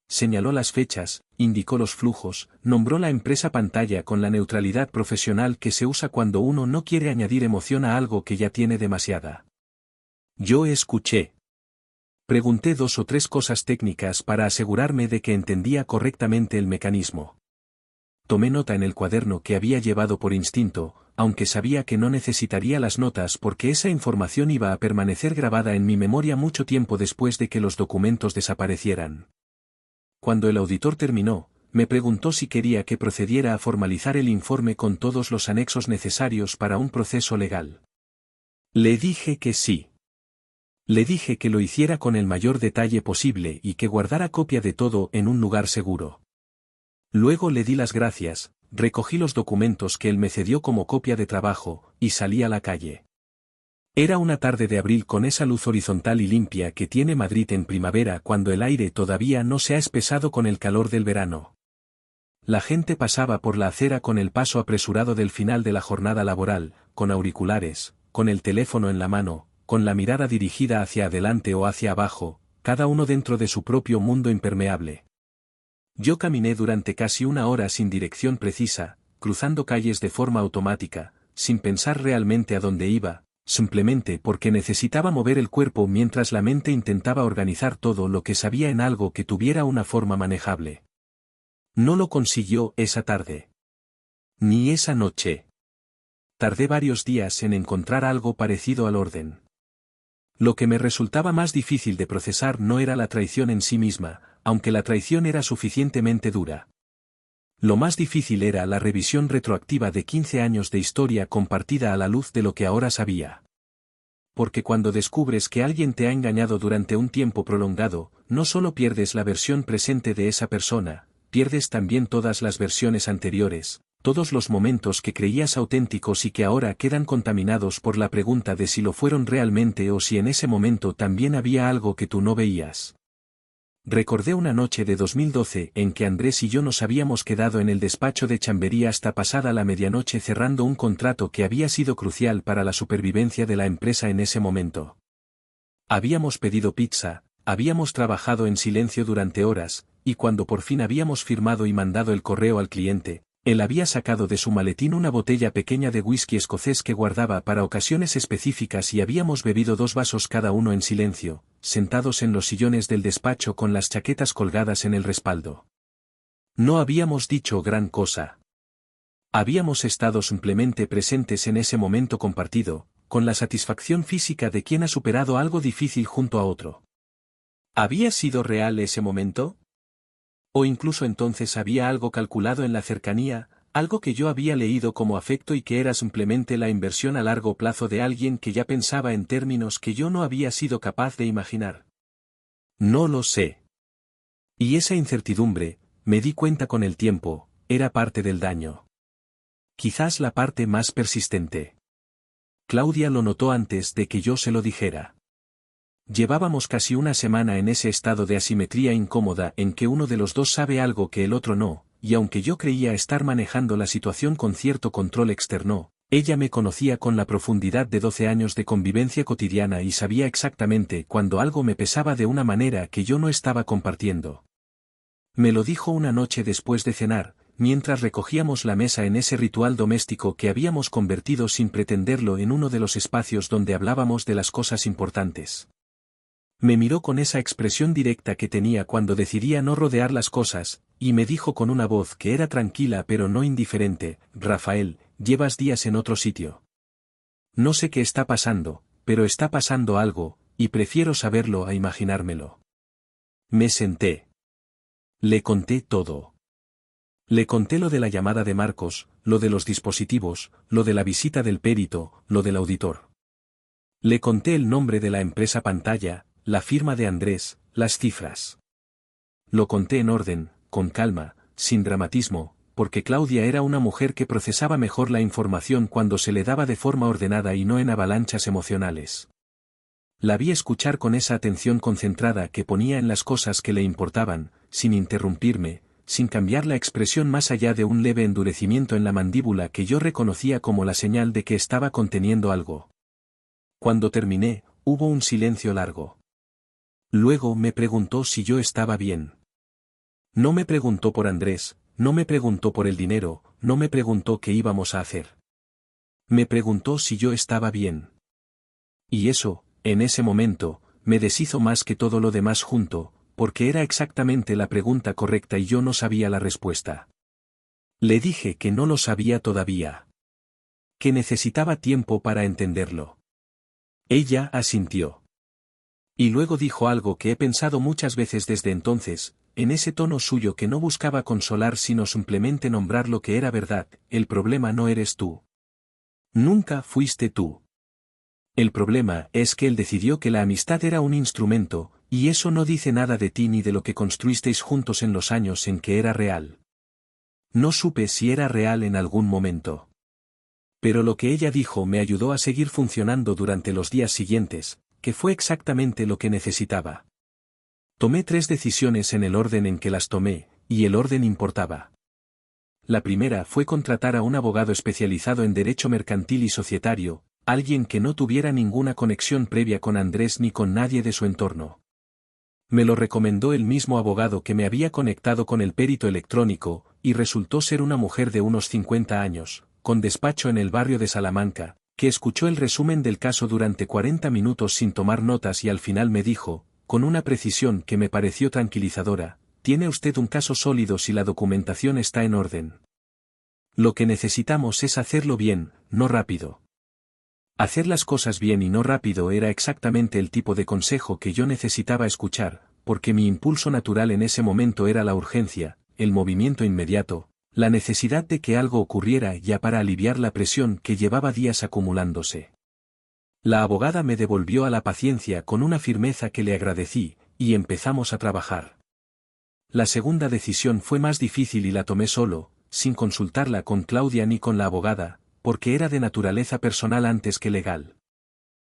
Señaló las fechas, indicó los flujos, nombró la empresa pantalla con la neutralidad profesional que se usa cuando uno no quiere añadir emoción a algo que ya tiene demasiada. Yo escuché. Pregunté 2 o 3 cosas técnicas para asegurarme de que entendía correctamente el mecanismo. Tomé nota en el cuaderno que había llevado por instinto, aunque sabía que no necesitaría las notas porque esa información iba a permanecer grabada en mi memoria mucho tiempo después de que los documentos desaparecieran. Cuando el auditor terminó, me preguntó si quería que procediera a formalizar el informe con todos los anexos necesarios para un proceso legal. Le dije que sí. Le dije que lo hiciera con el mayor detalle posible y que guardara copia de todo en un lugar seguro. Luego le di las gracias, recogí los documentos que él me cedió como copia de trabajo, y salí a la calle. Era una tarde de abril con esa luz horizontal y limpia que tiene Madrid en primavera cuando el aire todavía no se ha espesado con el calor del verano. La gente pasaba por la acera con el paso apresurado del final de la jornada laboral, con auriculares, con el teléfono en la mano, con la mirada dirigida hacia adelante o hacia abajo, cada uno dentro de su propio mundo impermeable. Yo caminé durante casi una hora sin dirección precisa, cruzando calles de forma automática, sin pensar realmente a dónde iba, simplemente porque necesitaba mover el cuerpo mientras la mente intentaba organizar todo lo que sabía en algo que tuviera una forma manejable. No lo consiguió esa tarde. Ni esa noche. Tardé varios días en encontrar algo parecido al orden. Lo que me resultaba más difícil de procesar no era la traición en sí misma, aunque la traición era suficientemente dura. Lo más difícil era la revisión retroactiva de 15 años de historia compartida a la luz de lo que ahora sabía. Porque cuando descubres que alguien te ha engañado durante un tiempo prolongado, no solo pierdes la versión presente de esa persona, pierdes también todas las versiones anteriores, todos los momentos que creías auténticos y que ahora quedan contaminados por la pregunta de si lo fueron realmente o si en ese momento también había algo que tú no veías. Recordé una noche de 2012 en que Andrés y yo nos habíamos quedado en el despacho de Chamberí hasta pasada la medianoche cerrando un contrato que había sido crucial para la supervivencia de la empresa en ese momento. Habíamos pedido pizza, habíamos trabajado en silencio durante horas, y cuando por fin habíamos firmado y mandado el correo al cliente, él había sacado de su maletín una botella pequeña de whisky escocés que guardaba para ocasiones específicas y habíamos bebido 2 vasos cada uno en silencio, sentados en los sillones del despacho con las chaquetas colgadas en el respaldo. No habíamos dicho gran cosa. Habíamos estado simplemente presentes en ese momento compartido, con la satisfacción física de quien ha superado algo difícil junto a otro. ¿Había sido real ese momento? O incluso entonces había algo calculado en la cercanía, algo que yo había leído como afecto y que era simplemente la inversión a largo plazo de alguien que ya pensaba en términos que yo no había sido capaz de imaginar. No lo sé. Y esa incertidumbre, me di cuenta con el tiempo, era parte del daño. Quizás la parte más persistente. Claudia lo notó antes de que yo se lo dijera. Llevábamos casi una semana en ese estado de asimetría incómoda en que uno de los dos sabe algo que el otro no, y aunque yo creía estar manejando la situación con cierto control externo, ella me conocía con la profundidad de 12 años de convivencia cotidiana y sabía exactamente cuando algo me pesaba de una manera que yo no estaba compartiendo. Me lo dijo una noche después de cenar, mientras recogíamos la mesa en ese ritual doméstico que habíamos convertido sin pretenderlo en uno de los espacios donde hablábamos de las cosas importantes. Me miró con esa expresión directa que tenía cuando decidía no rodear las cosas, y me dijo con una voz que era tranquila pero no indiferente: Rafael, llevas días en otro sitio. No sé qué está pasando, pero está pasando algo, y prefiero saberlo a imaginármelo. Me senté. Le conté todo. Le conté lo de la llamada de Marcos, lo de los dispositivos, lo de la visita del perito, lo del auditor. Le conté el nombre de la empresa pantalla, la firma de Andrés, las cifras. Lo conté en orden, con calma, sin dramatismo, porque Claudia era una mujer que procesaba mejor la información cuando se le daba de forma ordenada y no en avalanchas emocionales. La vi escuchar con esa atención concentrada que ponía en las cosas que le importaban, sin interrumpirme, sin cambiar la expresión más allá de un leve endurecimiento en la mandíbula que yo reconocía como la señal de que estaba conteniendo algo. Cuando terminé, hubo un silencio largo. Luego me preguntó si yo estaba bien. No me preguntó por Andrés, no me preguntó por el dinero, no me preguntó qué íbamos a hacer. Me preguntó si yo estaba bien. Y eso, en ese momento, me deshizo más que todo lo demás junto, porque era exactamente la pregunta correcta y yo no sabía la respuesta. Le dije que no lo sabía todavía. Que necesitaba tiempo para entenderlo. Ella asintió. Y luego dijo algo que he pensado muchas veces desde entonces, en ese tono suyo que no buscaba consolar sino simplemente nombrar lo que era verdad: el problema no eres tú. Nunca fuiste tú. El problema es que él decidió que la amistad era un instrumento, y eso no dice nada de ti ni de lo que construisteis juntos en los años en que era real. No supe si era real en algún momento. Pero lo que ella dijo me ayudó a seguir funcionando durante los días siguientes, que fue exactamente lo que necesitaba. Tomé 3 decisiones en el orden en que las tomé, y el orden importaba. La primera fue contratar a un abogado especializado en derecho mercantil y societario, alguien que no tuviera ninguna conexión previa con Andrés ni con nadie de su entorno. Me lo recomendó el mismo abogado que me había conectado con el perito electrónico, y resultó ser una mujer de unos 50 años, con despacho en el barrio de Salamanca, que escuchó el resumen del caso durante 40 minutos sin tomar notas y al final me dijo, con una precisión que me pareció tranquilizadora: tiene usted un caso sólido si la documentación está en orden. Lo que necesitamos es hacerlo bien, no rápido. Hacer las cosas bien y no rápido era exactamente el tipo de consejo que yo necesitaba escuchar, porque mi impulso natural en ese momento era la urgencia, el movimiento inmediato, la necesidad de que algo ocurriera ya para aliviar la presión que llevaba días acumulándose. La abogada me devolvió a la paciencia con una firmeza que le agradecí, y empezamos a trabajar. La segunda decisión fue más difícil y la tomé solo, sin consultarla con Claudia ni con la abogada, porque era de naturaleza personal antes que legal.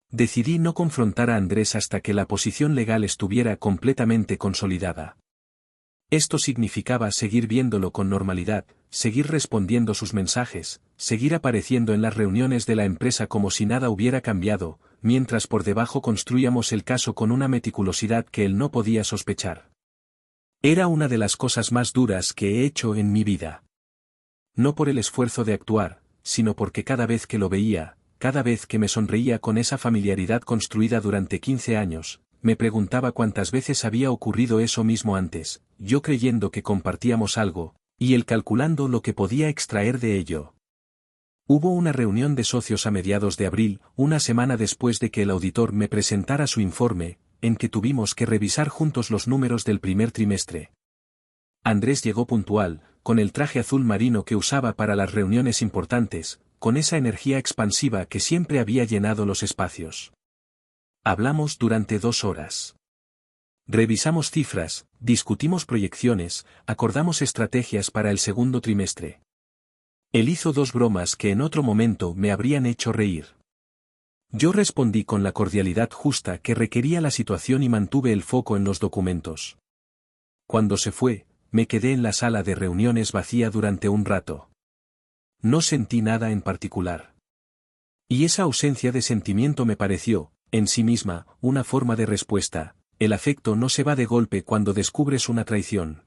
Decidí no confrontar a Andrés hasta que la posición legal estuviera completamente consolidada. Esto significaba seguir viéndolo con normalidad, seguir respondiendo sus mensajes, seguir apareciendo en las reuniones de la empresa como si nada hubiera cambiado, mientras por debajo construíamos el caso con una meticulosidad que él no podía sospechar. Era una de las cosas más duras que he hecho en mi vida. No por el esfuerzo de actuar, sino porque cada vez que lo veía, cada vez que me sonreía con esa familiaridad construida durante 15 años, me preguntaba cuántas veces había ocurrido eso mismo antes, yo creyendo que compartíamos algo, y él calculando lo que podía extraer de ello. Hubo una reunión de socios a mediados de abril, una semana después de que el auditor me presentara su informe, en que tuvimos que revisar juntos los números del primer trimestre. Andrés llegó puntual, con el traje azul marino que usaba para las reuniones importantes, con esa energía expansiva que siempre había llenado los espacios. Hablamos durante 2 horas. Revisamos cifras, discutimos proyecciones, acordamos estrategias para el segundo trimestre. Él hizo 2 bromas que en otro momento me habrían hecho reír. Yo respondí con la cordialidad justa que requería la situación y mantuve el foco en los documentos. Cuando se fue, me quedé en la sala de reuniones vacía durante un rato. No sentí nada en particular. Y esa ausencia de sentimiento me pareció, en sí misma, una forma de respuesta. El afecto no se va de golpe cuando descubres una traición.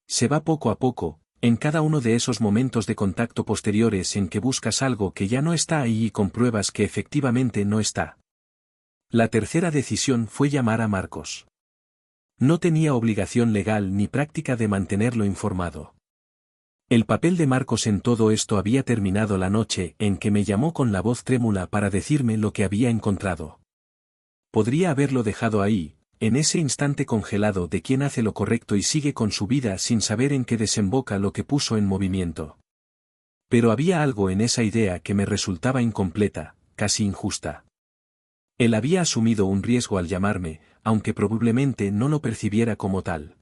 Se va poco a poco, en cada uno de esos momentos de contacto posteriores en que buscas algo que ya no está ahí y compruebas que efectivamente no está. La tercera decisión fue llamar a Marcos. No tenía obligación legal ni práctica de mantenerlo informado. El papel de Marcos en todo esto había terminado la noche en que me llamó con la voz trémula para decirme lo que había encontrado. Podría haberlo dejado ahí, en ese instante congelado de quien hace lo correcto y sigue con su vida sin saber en qué desemboca lo que puso en movimiento. Pero había algo en esa idea que me resultaba incompleta, casi injusta. Él había asumido un riesgo al llamarme, aunque probablemente no lo percibiera como tal.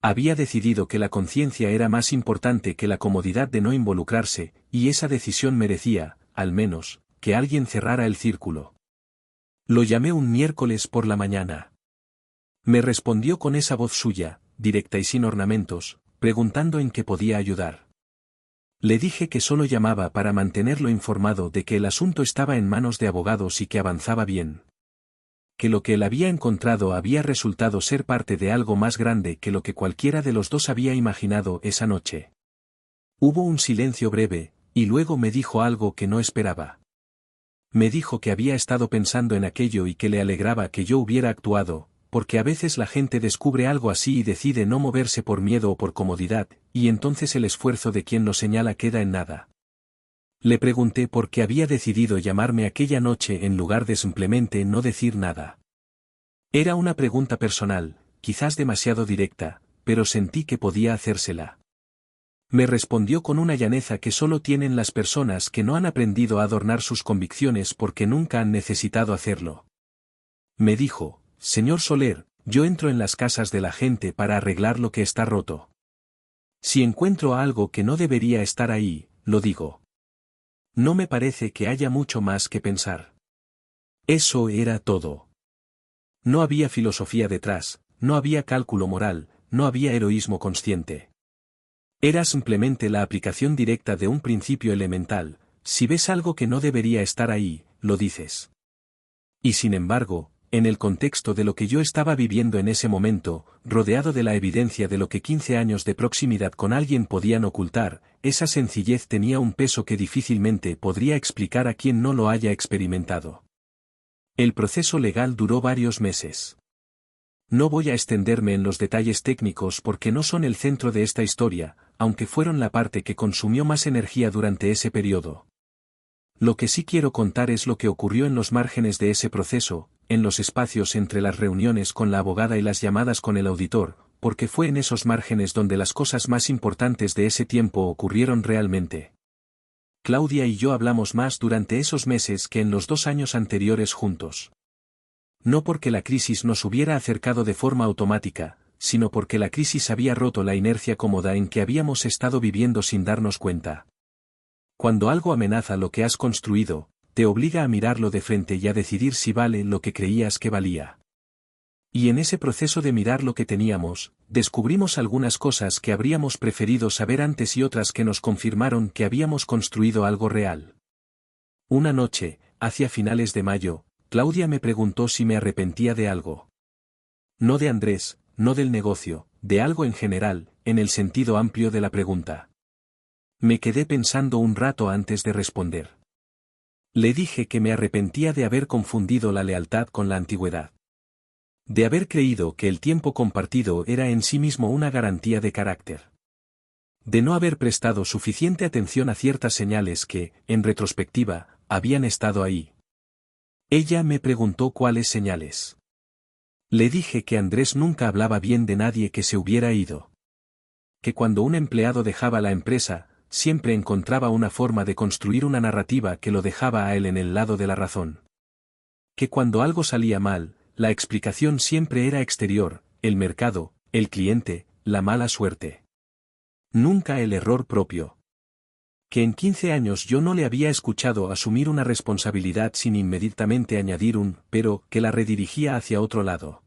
Había decidido que la conciencia era más importante que la comodidad de no involucrarse, y esa decisión merecía, al menos, que alguien cerrara el círculo. Lo llamé un miércoles por la mañana. Me respondió con esa voz suya, directa y sin ornamentos, preguntando en qué podía ayudar. Le dije que solo llamaba para mantenerlo informado de que el asunto estaba en manos de abogados y que avanzaba bien. Que lo que él había encontrado había resultado ser parte de algo más grande que lo que cualquiera de los dos había imaginado esa noche. Hubo un silencio breve, y luego me dijo algo que no esperaba. Me dijo que había estado pensando en aquello y que le alegraba que yo hubiera actuado, porque a veces la gente descubre algo así y decide no moverse por miedo o por comodidad, y entonces el esfuerzo de quien lo señala queda en nada. Le pregunté por qué había decidido llamarme aquella noche en lugar de simplemente no decir nada. Era una pregunta personal, quizás demasiado directa, pero sentí que podía hacérsela. Me respondió con una llaneza que solo tienen las personas que no han aprendido a adornar sus convicciones porque nunca han necesitado hacerlo. Me dijo: Señor Soler, yo entro en las casas de la gente para arreglar lo que está roto. Si encuentro algo que no debería estar ahí, lo digo. No me parece que haya mucho más que pensar. Eso era todo. No había filosofía detrás, no había cálculo moral, no había heroísmo consciente. Era simplemente la aplicación directa de un principio elemental: si ves algo que no debería estar ahí, lo dices. Y sin embargo, en el contexto de lo que yo estaba viviendo en ese momento, rodeado de la evidencia de lo que 15 años de proximidad con alguien podían ocultar, esa sencillez tenía un peso que difícilmente podría explicar a quien no lo haya experimentado. El proceso legal duró varios meses. No voy a extenderme en los detalles técnicos porque no son el centro de esta historia, aunque fueron la parte que consumió más energía durante ese periodo. Lo que sí quiero contar es lo que ocurrió en los márgenes de ese proceso, en los espacios entre las reuniones con la abogada y las llamadas con el auditor, porque fue en esos márgenes donde las cosas más importantes de ese tiempo ocurrieron realmente. Claudia y yo hablamos más durante esos meses que en los 2 años anteriores juntos. No porque la crisis nos hubiera acercado de forma automática, sino porque la crisis había roto la inercia cómoda en que habíamos estado viviendo sin darnos cuenta. Cuando algo amenaza lo que has construido, te obliga a mirarlo de frente y a decidir si vale lo que creías que valía. Y en ese proceso de mirar lo que teníamos, descubrimos algunas cosas que habríamos preferido saber antes y otras que nos confirmaron que habíamos construido algo real. Una noche, hacia finales de mayo, Claudia me preguntó si me arrepentía de algo. No de Andrés, no del negocio, de algo en general, en el sentido amplio de la pregunta. Me quedé pensando un rato antes de responder. Le dije que me arrepentía de haber confundido la lealtad con la antigüedad. De haber creído que el tiempo compartido era en sí mismo una garantía de carácter. De no haber prestado suficiente atención a ciertas señales que, en retrospectiva, habían estado ahí. Ella me preguntó cuáles señales. Le dije que Andrés nunca hablaba bien de nadie que se hubiera ido. Que cuando un empleado dejaba la empresa, siempre encontraba una forma de construir una narrativa que lo dejaba a él en el lado de la razón. Que cuando algo salía mal, la explicación siempre era exterior: el mercado, el cliente, la mala suerte. Nunca el error propio. Que en 15 años yo no le había escuchado asumir una responsabilidad sin inmediatamente añadir un pero que la redirigía hacia otro lado.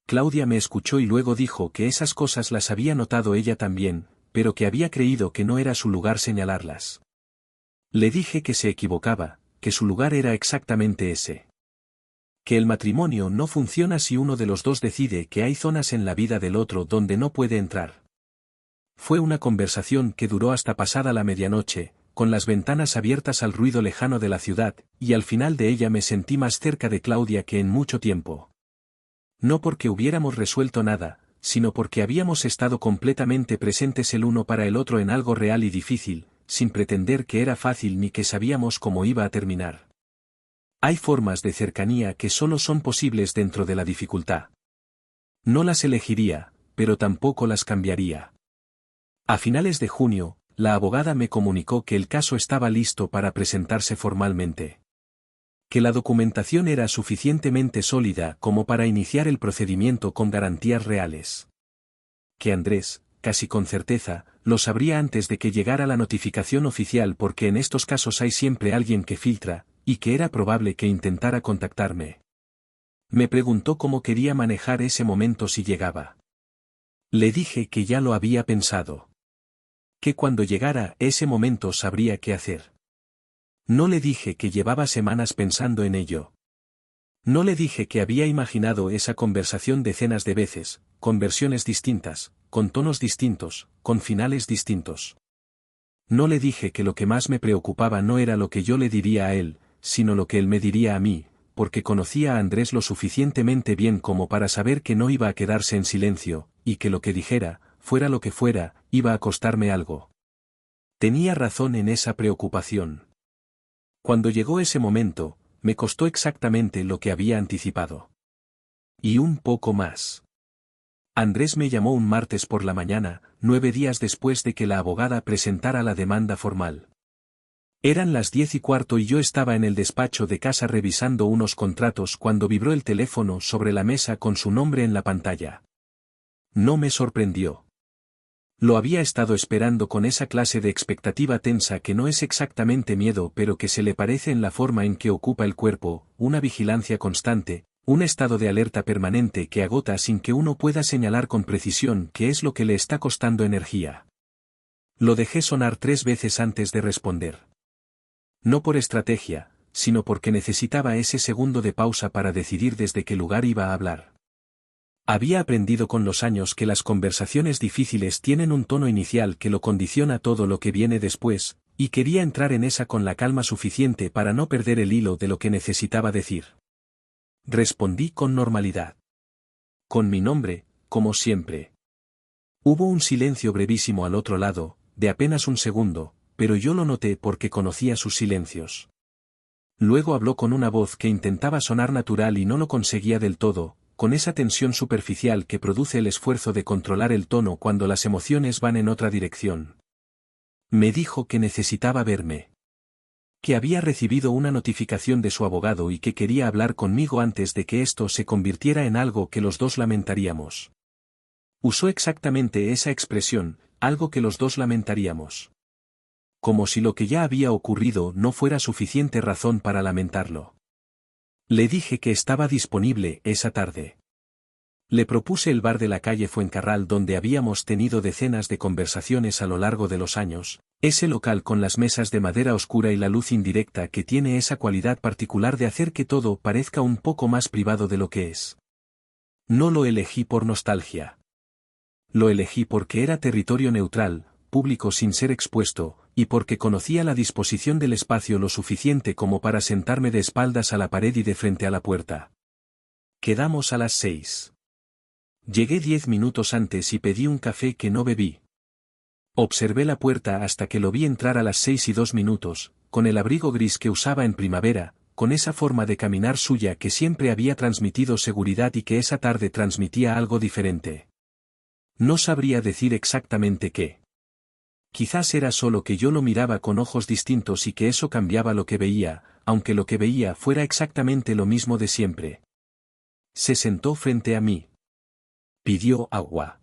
Claudia me escuchó y luego dijo que esas cosas las había notado ella también, pero que había creído que no era su lugar señalarlas. Le dije que se equivocaba, que su lugar era exactamente ese. Que el matrimonio no funciona si uno de los dos decide que hay zonas en la vida del otro donde no puede entrar. Fue una conversación que duró hasta pasada la medianoche, con las ventanas abiertas al ruido lejano de la ciudad, y al final de ella me sentí más cerca de Claudia que en mucho tiempo. No porque hubiéramos resuelto nada, sino porque habíamos estado completamente presentes el uno para el otro en algo real y difícil, sin pretender que era fácil ni que sabíamos cómo iba a terminar. Hay formas de cercanía que solo son posibles dentro de la dificultad. No las elegiría, pero tampoco las cambiaría. A finales de junio, la abogada me comunicó que el caso estaba listo para presentarse formalmente. Que la documentación era suficientemente sólida como para iniciar el procedimiento con garantías reales. Que Andrés, casi con certeza, lo sabría antes de que llegara la notificación oficial porque en estos casos hay siempre alguien que filtra, y que era probable que intentara contactarme. Me preguntó cómo quería manejar ese momento si llegaba. Le dije que ya lo había pensado. Que cuando llegara ese momento sabría qué hacer. No le dije que llevaba semanas pensando en ello. No le dije que había imaginado esa conversación decenas de veces, con versiones distintas, con tonos distintos, con finales distintos. No le dije que lo que más me preocupaba no era lo que yo le diría a él, sino lo que él me diría a mí, porque conocía a Andrés lo suficientemente bien como para saber que no iba a quedarse en silencio, y que lo que dijera, fuera lo que fuera, iba a costarme algo. Tenía razón en esa preocupación. Cuando llegó ese momento, me costó exactamente lo que había anticipado. Y un poco más. Andrés me llamó un martes por la mañana, 9 días después de que la abogada presentara la demanda formal. Eran las 10:15 y yo estaba en el despacho de casa revisando unos contratos cuando vibró el teléfono sobre la mesa con su nombre en la pantalla. No me sorprendió. Lo había estado esperando con esa clase de expectativa tensa que no es exactamente miedo pero que se le parece en la forma en que ocupa el cuerpo, una vigilancia constante, un estado de alerta permanente que agota sin que uno pueda señalar con precisión qué es lo que le está costando energía. Lo dejé sonar 3 veces antes de responder. No por estrategia, sino porque necesitaba ese segundo de pausa para decidir desde qué lugar iba a hablar. Había aprendido con los años que las conversaciones difíciles tienen un tono inicial que lo condiciona todo lo que viene después, y quería entrar en esa con la calma suficiente para no perder el hilo de lo que necesitaba decir. Respondí con normalidad. Con mi nombre, como siempre. Hubo un silencio brevísimo al otro lado, de apenas un segundo, pero yo lo noté porque conocía sus silencios. Luego habló con una voz que intentaba sonar natural y no lo conseguía del todo, con esa tensión superficial que produce el esfuerzo de controlar el tono cuando las emociones van en otra dirección. Me dijo que necesitaba verme. Que había recibido una notificación de su abogado y que quería hablar conmigo antes de que esto se convirtiera en algo que los dos lamentaríamos. Usó exactamente esa expresión, algo que los dos lamentaríamos. Como si lo que ya había ocurrido no fuera suficiente razón para lamentarlo. Le dije que estaba disponible esa tarde. Le propuse el bar de la calle Fuencarral donde habíamos tenido decenas de conversaciones a lo largo de los años, ese local con las mesas de madera oscura y la luz indirecta que tiene esa cualidad particular de hacer que todo parezca un poco más privado de lo que es. No lo elegí por nostalgia. Lo elegí porque era territorio neutral, público sin ser expuesto, y porque conocía la disposición del espacio lo suficiente como para sentarme de espaldas a la pared y de frente a la puerta. Quedamos a las 6. Llegué 10 minutos antes y pedí un café que no bebí. Observé la puerta hasta que lo vi entrar a las 6:02, con el abrigo gris que usaba en primavera, con esa forma de caminar suya que siempre había transmitido seguridad y que esa tarde transmitía algo diferente. No sabría decir exactamente qué. Quizás era solo que yo lo miraba con ojos distintos y que eso cambiaba lo que veía, aunque lo que veía fuera exactamente lo mismo de siempre. Se sentó frente a mí. Pidió agua.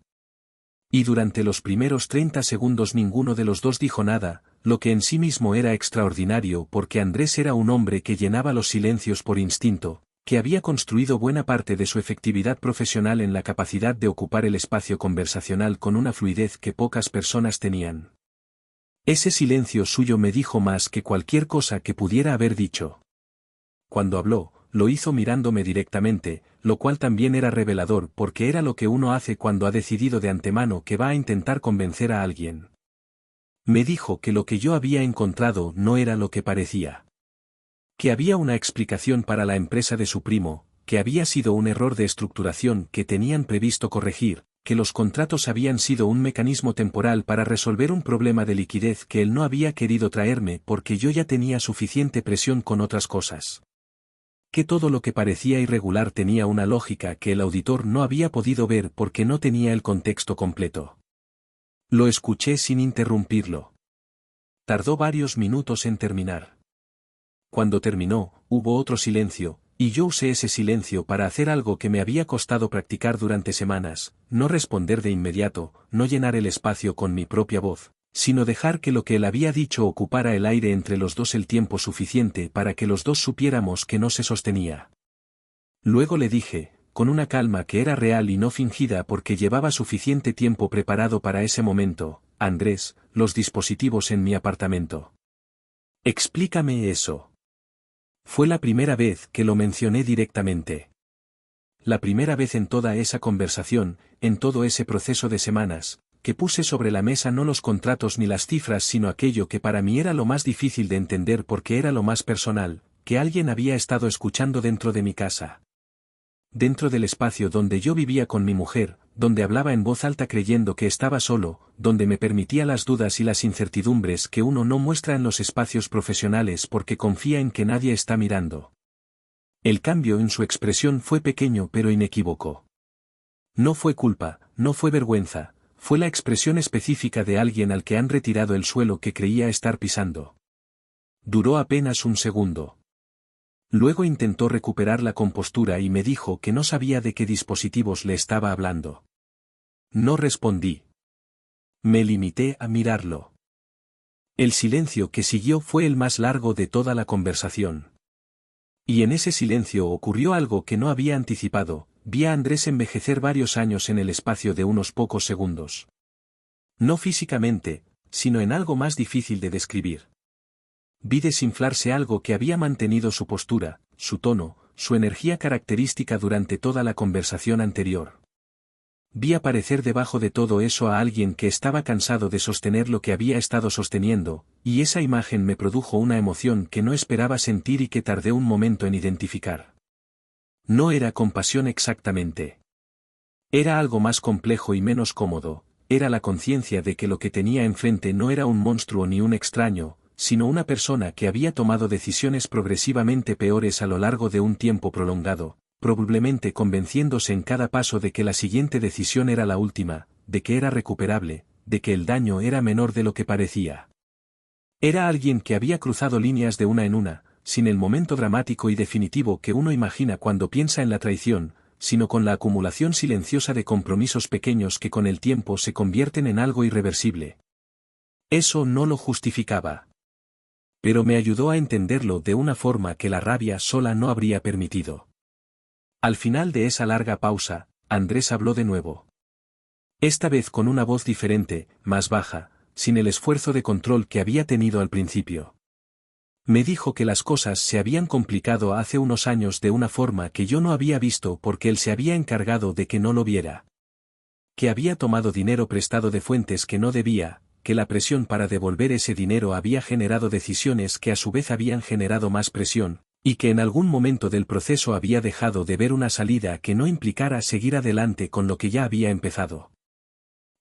Y durante los primeros 30 segundos ninguno de los dos dijo nada, lo que en sí mismo era extraordinario porque Andrés era un hombre que llenaba los silencios por instinto, que había construido buena parte de su efectividad profesional en la capacidad de ocupar el espacio conversacional con una fluidez que pocas personas tenían. Ese silencio suyo me dijo más que cualquier cosa que pudiera haber dicho. Cuando habló, lo hizo mirándome directamente, lo cual también era revelador porque era lo que uno hace cuando ha decidido de antemano que va a intentar convencer a alguien. Me dijo que lo que yo había encontrado no era lo que parecía. Que había una explicación para la empresa de su primo, que había sido un error de estructuración que tenían previsto corregir, que los contratos habían sido un mecanismo temporal para resolver un problema de liquidez que él no había querido traerme porque yo ya tenía suficiente presión con otras cosas. Que todo lo que parecía irregular tenía una lógica que el auditor no había podido ver porque no tenía el contexto completo. Lo escuché sin interrumpirlo. Tardó varios minutos en terminar. Cuando terminó, hubo otro silencio, y yo usé ese silencio para hacer algo que me había costado practicar durante semanas, no responder de inmediato, no llenar el espacio con mi propia voz, sino dejar que lo que él había dicho ocupara el aire entre los dos el tiempo suficiente para que los dos supiéramos que no se sostenía. Luego le dije, con una calma que era real y no fingida porque llevaba suficiente tiempo preparado para ese momento, Andrés, los dispositivos en mi apartamento. Explícame eso. Fue la primera vez que lo mencioné directamente. La primera vez en toda esa conversación, en todo ese proceso de semanas, que puse sobre la mesa no los contratos ni las cifras sino aquello que para mí era lo más difícil de entender porque era lo más personal, que alguien había estado escuchando dentro de mi casa. Dentro del espacio donde yo vivía con mi mujer, donde hablaba en voz alta creyendo que estaba solo, donde me permitía las dudas y las incertidumbres que uno no muestra en los espacios profesionales porque confía en que nadie está mirando. El cambio en su expresión fue pequeño pero inequívoco. No fue culpa, no fue vergüenza, fue la expresión específica de alguien al que han retirado el suelo que creía estar pisando. Duró apenas un segundo. Luego intentó recuperar la compostura y me dijo que no sabía de qué dispositivos le estaba hablando. No respondí. Me limité a mirarlo. El silencio que siguió fue el más largo de toda la conversación. Y en ese silencio ocurrió algo que no había anticipado, vi a Andrés envejecer varios años en el espacio de unos pocos segundos. No físicamente, sino en algo más difícil de describir. Vi desinflarse algo que había mantenido su postura, su tono, su energía característica durante toda la conversación anterior. Vi aparecer debajo de todo eso a alguien que estaba cansado de sostener lo que había estado sosteniendo, y esa imagen me produjo una emoción que no esperaba sentir y que tardé un momento en identificar. No era compasión exactamente. Era algo más complejo y menos cómodo, era la conciencia de que lo que tenía enfrente no era un monstruo ni un extraño, sino una persona que había tomado decisiones progresivamente peores a lo largo de un tiempo prolongado, probablemente convenciéndose en cada paso de que la siguiente decisión era la última, de que era recuperable, de que el daño era menor de lo que parecía. Era alguien que había cruzado líneas de una en una, sin el momento dramático y definitivo que uno imagina cuando piensa en la traición, sino con la acumulación silenciosa de compromisos pequeños que con el tiempo se convierten en algo irreversible. Eso no lo justificaba. Pero me ayudó a entenderlo de una forma que la rabia sola no habría permitido. Al final de esa larga pausa, Andrés habló de nuevo. Esta vez con una voz diferente, más baja, sin el esfuerzo de control que había tenido al principio. Me dijo que las cosas se habían complicado hace unos años de una forma que yo no había visto porque él se había encargado de que no lo viera. Que había tomado dinero prestado de fuentes que no debía, que la presión para devolver ese dinero había generado decisiones que a su vez habían generado más presión, y que en algún momento del proceso había dejado de ver una salida que no implicara seguir adelante con lo que ya había empezado.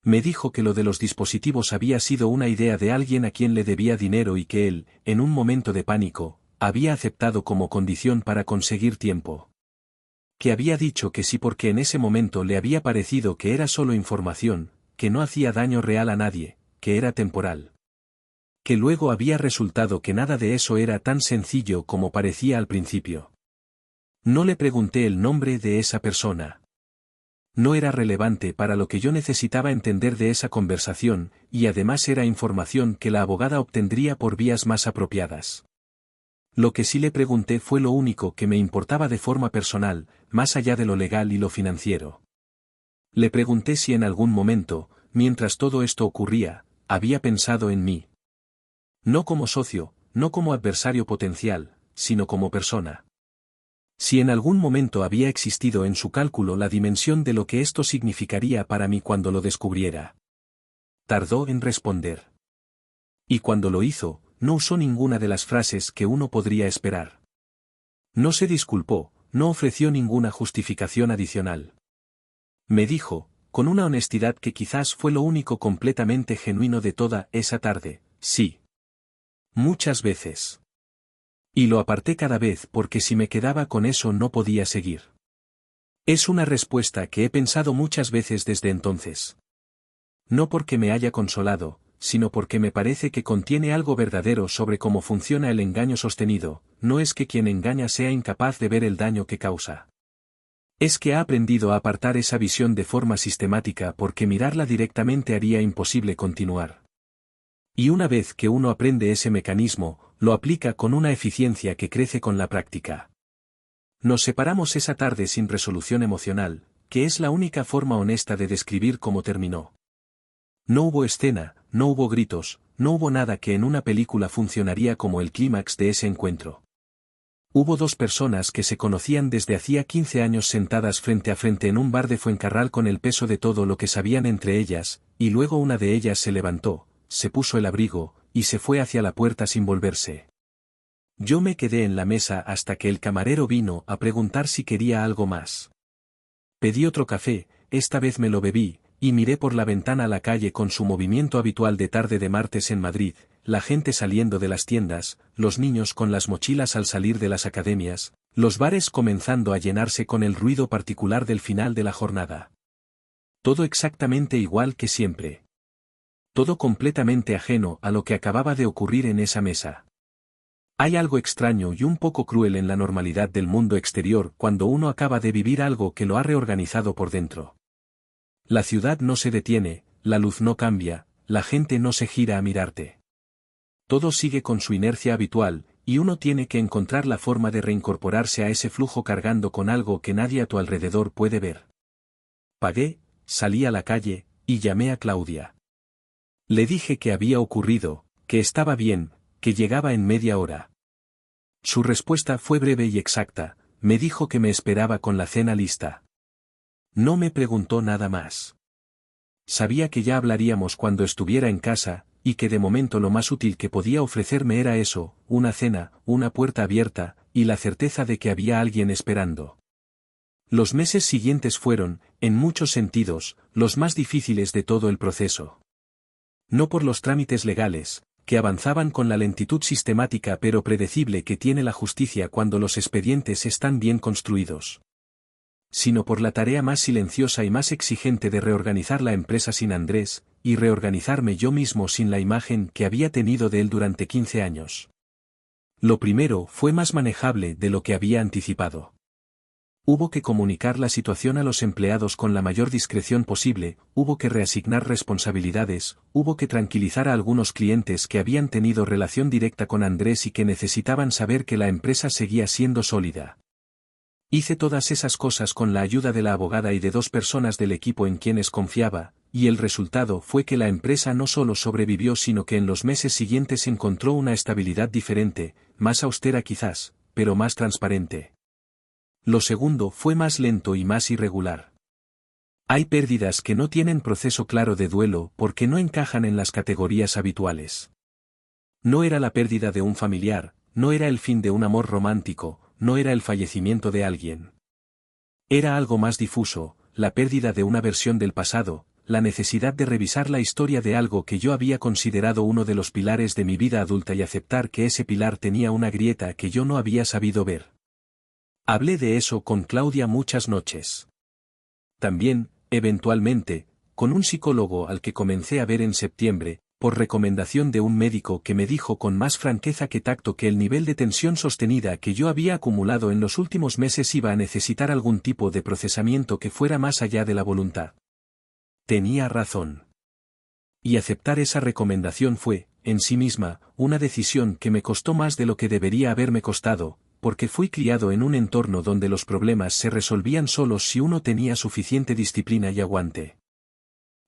Me dijo que lo de los dispositivos había sido una idea de alguien a quien le debía dinero y que él, en un momento de pánico, había aceptado como condición para conseguir tiempo. Que había dicho que sí porque en ese momento le había parecido que era solo información, que no hacía daño real a nadie, que era temporal. Que luego había resultado que nada de eso era tan sencillo como parecía al principio. No le pregunté el nombre de esa persona. No era relevante para lo que yo necesitaba entender de esa conversación, y además era información que la abogada obtendría por vías más apropiadas. Lo que sí le pregunté fue lo único que me importaba de forma personal, más allá de lo legal y lo financiero. Le pregunté si en algún momento, mientras todo esto ocurría, había pensado en mí. No como socio, no como adversario potencial, sino como persona. Si en algún momento había existido en su cálculo la dimensión de lo que esto significaría para mí cuando lo descubriera. Tardó en responder. Y cuando lo hizo, no usó ninguna de las frases que uno podría esperar. No se disculpó, no ofreció ninguna justificación adicional. Me dijo, con una honestidad que quizás fue lo único completamente genuino de toda esa tarde, sí. Muchas veces. Y lo aparté cada vez porque si me quedaba con eso no podía seguir. Es una respuesta que he pensado muchas veces desde entonces. No porque me haya consolado, sino porque me parece que contiene algo verdadero sobre cómo funciona el engaño sostenido, no es que quien engaña sea incapaz de ver el daño que causa. Es que ha aprendido a apartar esa visión de forma sistemática porque mirarla directamente haría imposible continuar. Y una vez que uno aprende ese mecanismo, lo aplica con una eficiencia que crece con la práctica. Nos separamos esa tarde sin resolución emocional, que es la única forma honesta de describir cómo terminó. No hubo escena, no hubo gritos, no hubo nada que en una película funcionaría como el clímax de ese encuentro. Hubo dos personas que se conocían desde hacía 15 años sentadas frente a frente en un bar de Fuencarral con el peso de todo lo que sabían entre ellas, y luego una de ellas se levantó, se puso el abrigo, y se fue hacia la puerta sin volverse. Yo me quedé en la mesa hasta que el camarero vino a preguntar si quería algo más. Pedí otro café, esta vez me lo bebí, y miré por la ventana a la calle con su movimiento habitual de tarde de martes en Madrid, la gente saliendo de las tiendas, los niños con las mochilas al salir de las academias, los bares comenzando a llenarse con el ruido particular del final de la jornada. Todo exactamente igual que siempre. Todo completamente ajeno a lo que acababa de ocurrir en esa mesa. Hay algo extraño y un poco cruel en la normalidad del mundo exterior cuando uno acaba de vivir algo que lo ha reorganizado por dentro. La ciudad no se detiene, la luz no cambia, la gente no se gira a mirarte. Todo sigue con su inercia habitual, y uno tiene que encontrar la forma de reincorporarse a ese flujo cargando con algo que nadie a tu alrededor puede ver. Pagué, salí a la calle, y llamé a Claudia. Le dije que había ocurrido, que estaba bien, que llegaba en media hora. Su respuesta fue breve y exacta, me dijo que me esperaba con la cena lista. No me preguntó nada más. Sabía que ya hablaríamos cuando estuviera en casa, y que de momento lo más útil que podía ofrecerme era eso, una cena, una puerta abierta, y la certeza de que había alguien esperando. Los meses siguientes fueron, en muchos sentidos, los más difíciles de todo el proceso. No por los trámites legales, que avanzaban con la lentitud sistemática pero predecible que tiene la justicia cuando los expedientes están bien construidos, sino por la tarea más silenciosa y más exigente de reorganizar la empresa sin Andrés, y reorganizarme yo mismo sin la imagen que había tenido de él durante 15 años. Lo primero fue más manejable de lo que había anticipado. Hubo que comunicar la situación a los empleados con la mayor discreción posible, hubo que reasignar responsabilidades, hubo que tranquilizar a algunos clientes que habían tenido relación directa con Andrés y que necesitaban saber que la empresa seguía siendo sólida. Hice todas esas cosas con la ayuda de la abogada y de dos personas del equipo en quienes confiaba, y el resultado fue que la empresa no solo sobrevivió sino que en los meses siguientes encontró una estabilidad diferente, más austera quizás, pero más transparente. Lo segundo fue más lento y más irregular. Hay pérdidas que no tienen proceso claro de duelo porque no encajan en las categorías habituales. No era la pérdida de un familiar, no era el fin de un amor romántico, no era el fallecimiento de alguien. Era algo más difuso, la pérdida de una versión del pasado, la necesidad de revisar la historia de algo que yo había considerado uno de los pilares de mi vida adulta y aceptar que ese pilar tenía una grieta que yo no había sabido ver. Hablé de eso con Claudia muchas noches. También, eventualmente, con un psicólogo al que comencé a ver en septiembre, por recomendación de un médico que me dijo con más franqueza que tacto que el nivel de tensión sostenida que yo había acumulado en los últimos meses iba a necesitar algún tipo de procesamiento que fuera más allá de la voluntad. Tenía razón. Y aceptar esa recomendación fue, en sí misma, una decisión que me costó más de lo que debería haberme costado, porque fui criado en un entorno donde los problemas se resolvían solos si uno tenía suficiente disciplina y aguante.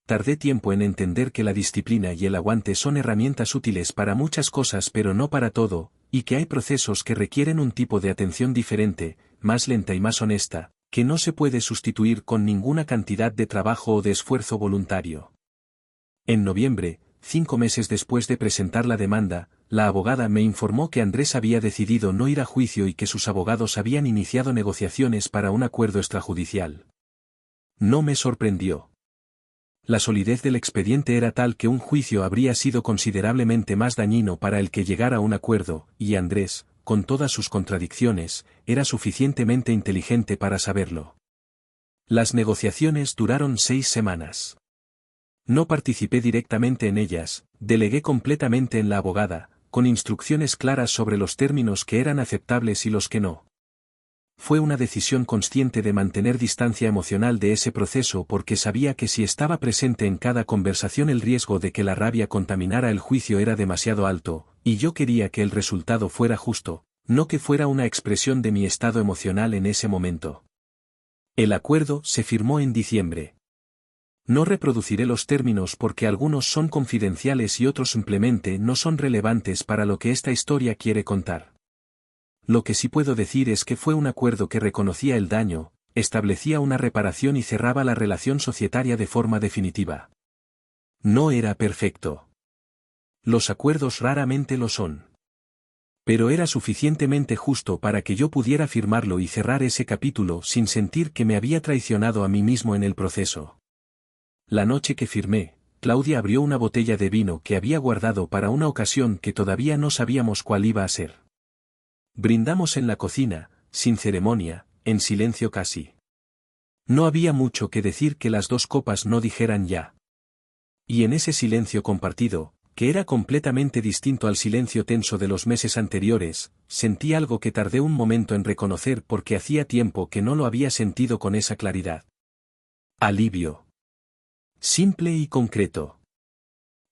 Tardé tiempo en entender que la disciplina y el aguante son herramientas útiles para muchas cosas pero no para todo, y que hay procesos que requieren un tipo de atención diferente, más lenta y más honesta, que no se puede sustituir con ninguna cantidad de trabajo o de esfuerzo voluntario. En noviembre, 5 meses después de presentar la demanda, la abogada me informó que Andrés había decidido no ir a juicio y que sus abogados habían iniciado negociaciones para un acuerdo extrajudicial. No me sorprendió. La solidez del expediente era tal que un juicio habría sido considerablemente más dañino para el que llegara a un acuerdo, y Andrés, con todas sus contradicciones, era suficientemente inteligente para saberlo. Las negociaciones duraron 6 semanas. No participé directamente en ellas, delegué completamente en la abogada, con instrucciones claras sobre los términos que eran aceptables y los que no. Fue una decisión consciente de mantener distancia emocional de ese proceso porque sabía que si estaba presente en cada conversación el riesgo de que la rabia contaminara el juicio era demasiado alto, y yo quería que el resultado fuera justo, no que fuera una expresión de mi estado emocional en ese momento. El acuerdo se firmó en diciembre. No reproduciré los términos porque algunos son confidenciales y otros simplemente no son relevantes para lo que esta historia quiere contar. Lo que sí puedo decir es que fue un acuerdo que reconocía el daño, establecía una reparación y cerraba la relación societaria de forma definitiva. No era perfecto. Los acuerdos raramente lo son. Pero era suficientemente justo para que yo pudiera firmarlo y cerrar ese capítulo sin sentir que me había traicionado a mí mismo en el proceso. La noche que firmé, Claudia abrió una botella de vino que había guardado para una ocasión que todavía no sabíamos cuál iba a ser. Brindamos en la cocina, sin ceremonia, en silencio casi. No había mucho que decir que las dos copas no dijeran ya. Y en ese silencio compartido, que era completamente distinto al silencio tenso de los meses anteriores, sentí algo que tardé un momento en reconocer porque hacía tiempo que no lo había sentido con esa claridad. Alivio. Simple y concreto.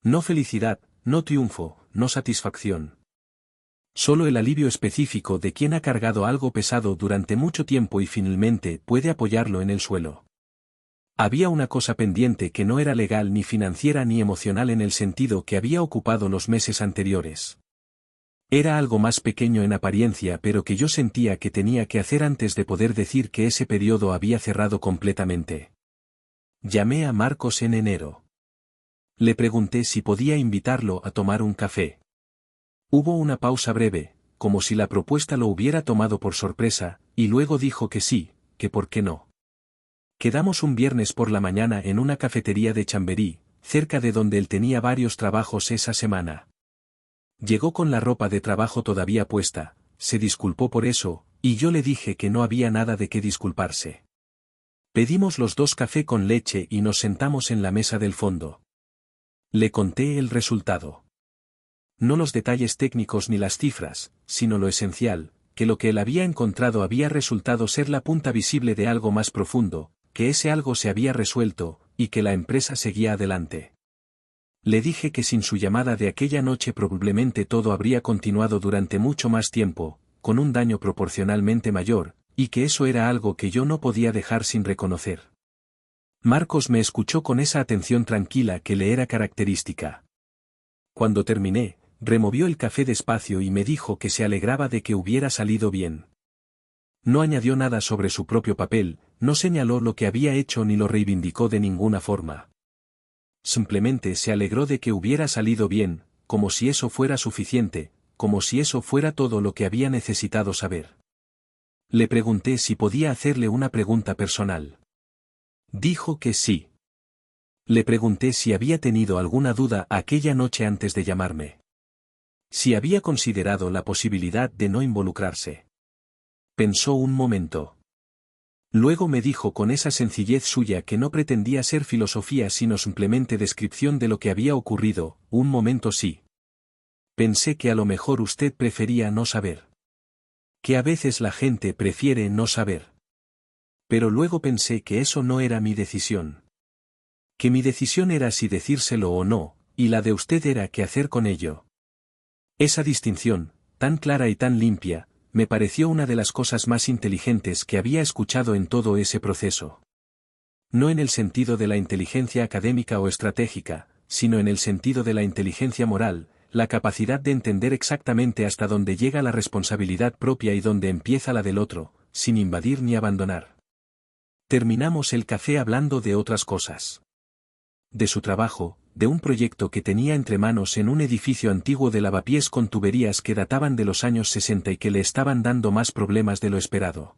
No felicidad, no triunfo, no satisfacción. Solo el alivio específico de quien ha cargado algo pesado durante mucho tiempo y finalmente puede apoyarlo en el suelo. Había una cosa pendiente que no era legal ni financiera ni emocional en el sentido que había ocupado los meses anteriores. Era algo más pequeño en apariencia pero que yo sentía que tenía que hacer antes de poder decir que ese periodo había cerrado completamente. Llamé a Marcos en enero. Le pregunté si podía invitarlo a tomar un café. Hubo una pausa breve, como si la propuesta lo hubiera tomado por sorpresa, y luego dijo que sí, que por qué no. Quedamos un viernes por la mañana en una cafetería de Chamberí, cerca de donde él tenía varios trabajos esa semana. Llegó con la ropa de trabajo todavía puesta, se disculpó por eso, y yo le dije que no había nada de qué disculparse. Pedimos los dos café con leche y nos sentamos en la mesa del fondo. Le conté el resultado. No los detalles técnicos ni las cifras, sino lo esencial, que lo que él había encontrado había resultado ser la punta visible de algo más profundo, que ese algo se había resuelto, y que la empresa seguía adelante. Le dije que sin su llamada de aquella noche probablemente todo habría continuado durante mucho más tiempo, con un daño proporcionalmente mayor, y que eso era algo que yo no podía dejar sin reconocer. Marcos me escuchó con esa atención tranquila que le era característica. Cuando terminé, removió el café despacio y me dijo que se alegraba de que hubiera salido bien. No añadió nada sobre su propio papel, no señaló lo que había hecho ni lo reivindicó de ninguna forma. Simplemente se alegró de que hubiera salido bien, como si eso fuera suficiente, como si eso fuera todo lo que había necesitado saber. Le pregunté si podía hacerle una pregunta personal. Dijo que sí. Le pregunté si había tenido alguna duda aquella noche antes de llamarme. Si había considerado la posibilidad de no involucrarse. Pensó un momento. Luego me dijo con esa sencillez suya que no pretendía ser filosofía sino simplemente descripción de lo que había ocurrido, un momento sí. Pensé que a lo mejor usted prefería no saber. Que a veces la gente prefiere no saber. Pero luego pensé que eso no era mi decisión. Que mi decisión era si decírselo o no, y la de usted era qué hacer con ello. Esa distinción, tan clara y tan limpia, me pareció una de las cosas más inteligentes que había escuchado en todo ese proceso. No en el sentido de la inteligencia académica o estratégica, sino en el sentido de la inteligencia moral, la capacidad de entender exactamente hasta dónde llega la responsabilidad propia y dónde empieza la del otro, sin invadir ni abandonar. Terminamos el café hablando de otras cosas. De su trabajo, de un proyecto que tenía entre manos en un edificio antiguo de lavapiés con tuberías que databan de los años 60 y que le estaban dando más problemas de lo esperado.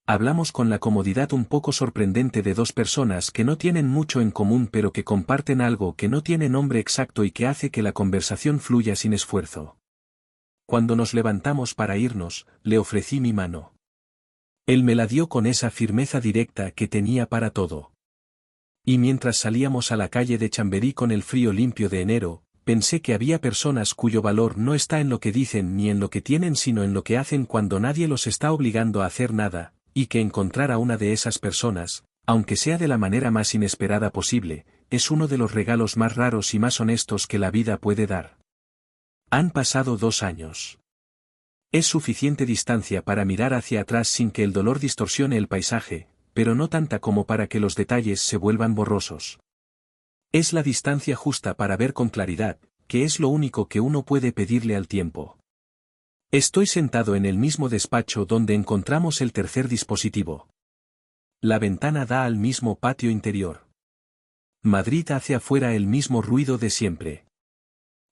Hablamos con la comodidad un poco sorprendente de dos personas que no tienen mucho en común pero que comparten algo que no tiene nombre exacto y que hace que la conversación fluya sin esfuerzo. Cuando nos levantamos para irnos, le ofrecí mi mano. Él me la dio con esa firmeza directa que tenía para todo. Y mientras salíamos a la calle de Chamberí con el frío limpio de enero, pensé que había personas cuyo valor no está en lo que dicen ni en lo que tienen sino en lo que hacen cuando nadie los está obligando a hacer nada, y que encontrar a una de esas personas, aunque sea de la manera más inesperada posible, es uno de los regalos más raros y más honestos que la vida puede dar. Han pasado 2 años. Es suficiente distancia para mirar hacia atrás sin que el dolor distorsione el paisaje, pero no tanta como para que los detalles se vuelvan borrosos. Es la distancia justa para ver con claridad, que es lo único que uno puede pedirle al tiempo. Estoy sentado en el mismo despacho donde encontramos el tercer dispositivo. La ventana da al mismo patio interior. Madrid hace afuera el mismo ruido de siempre.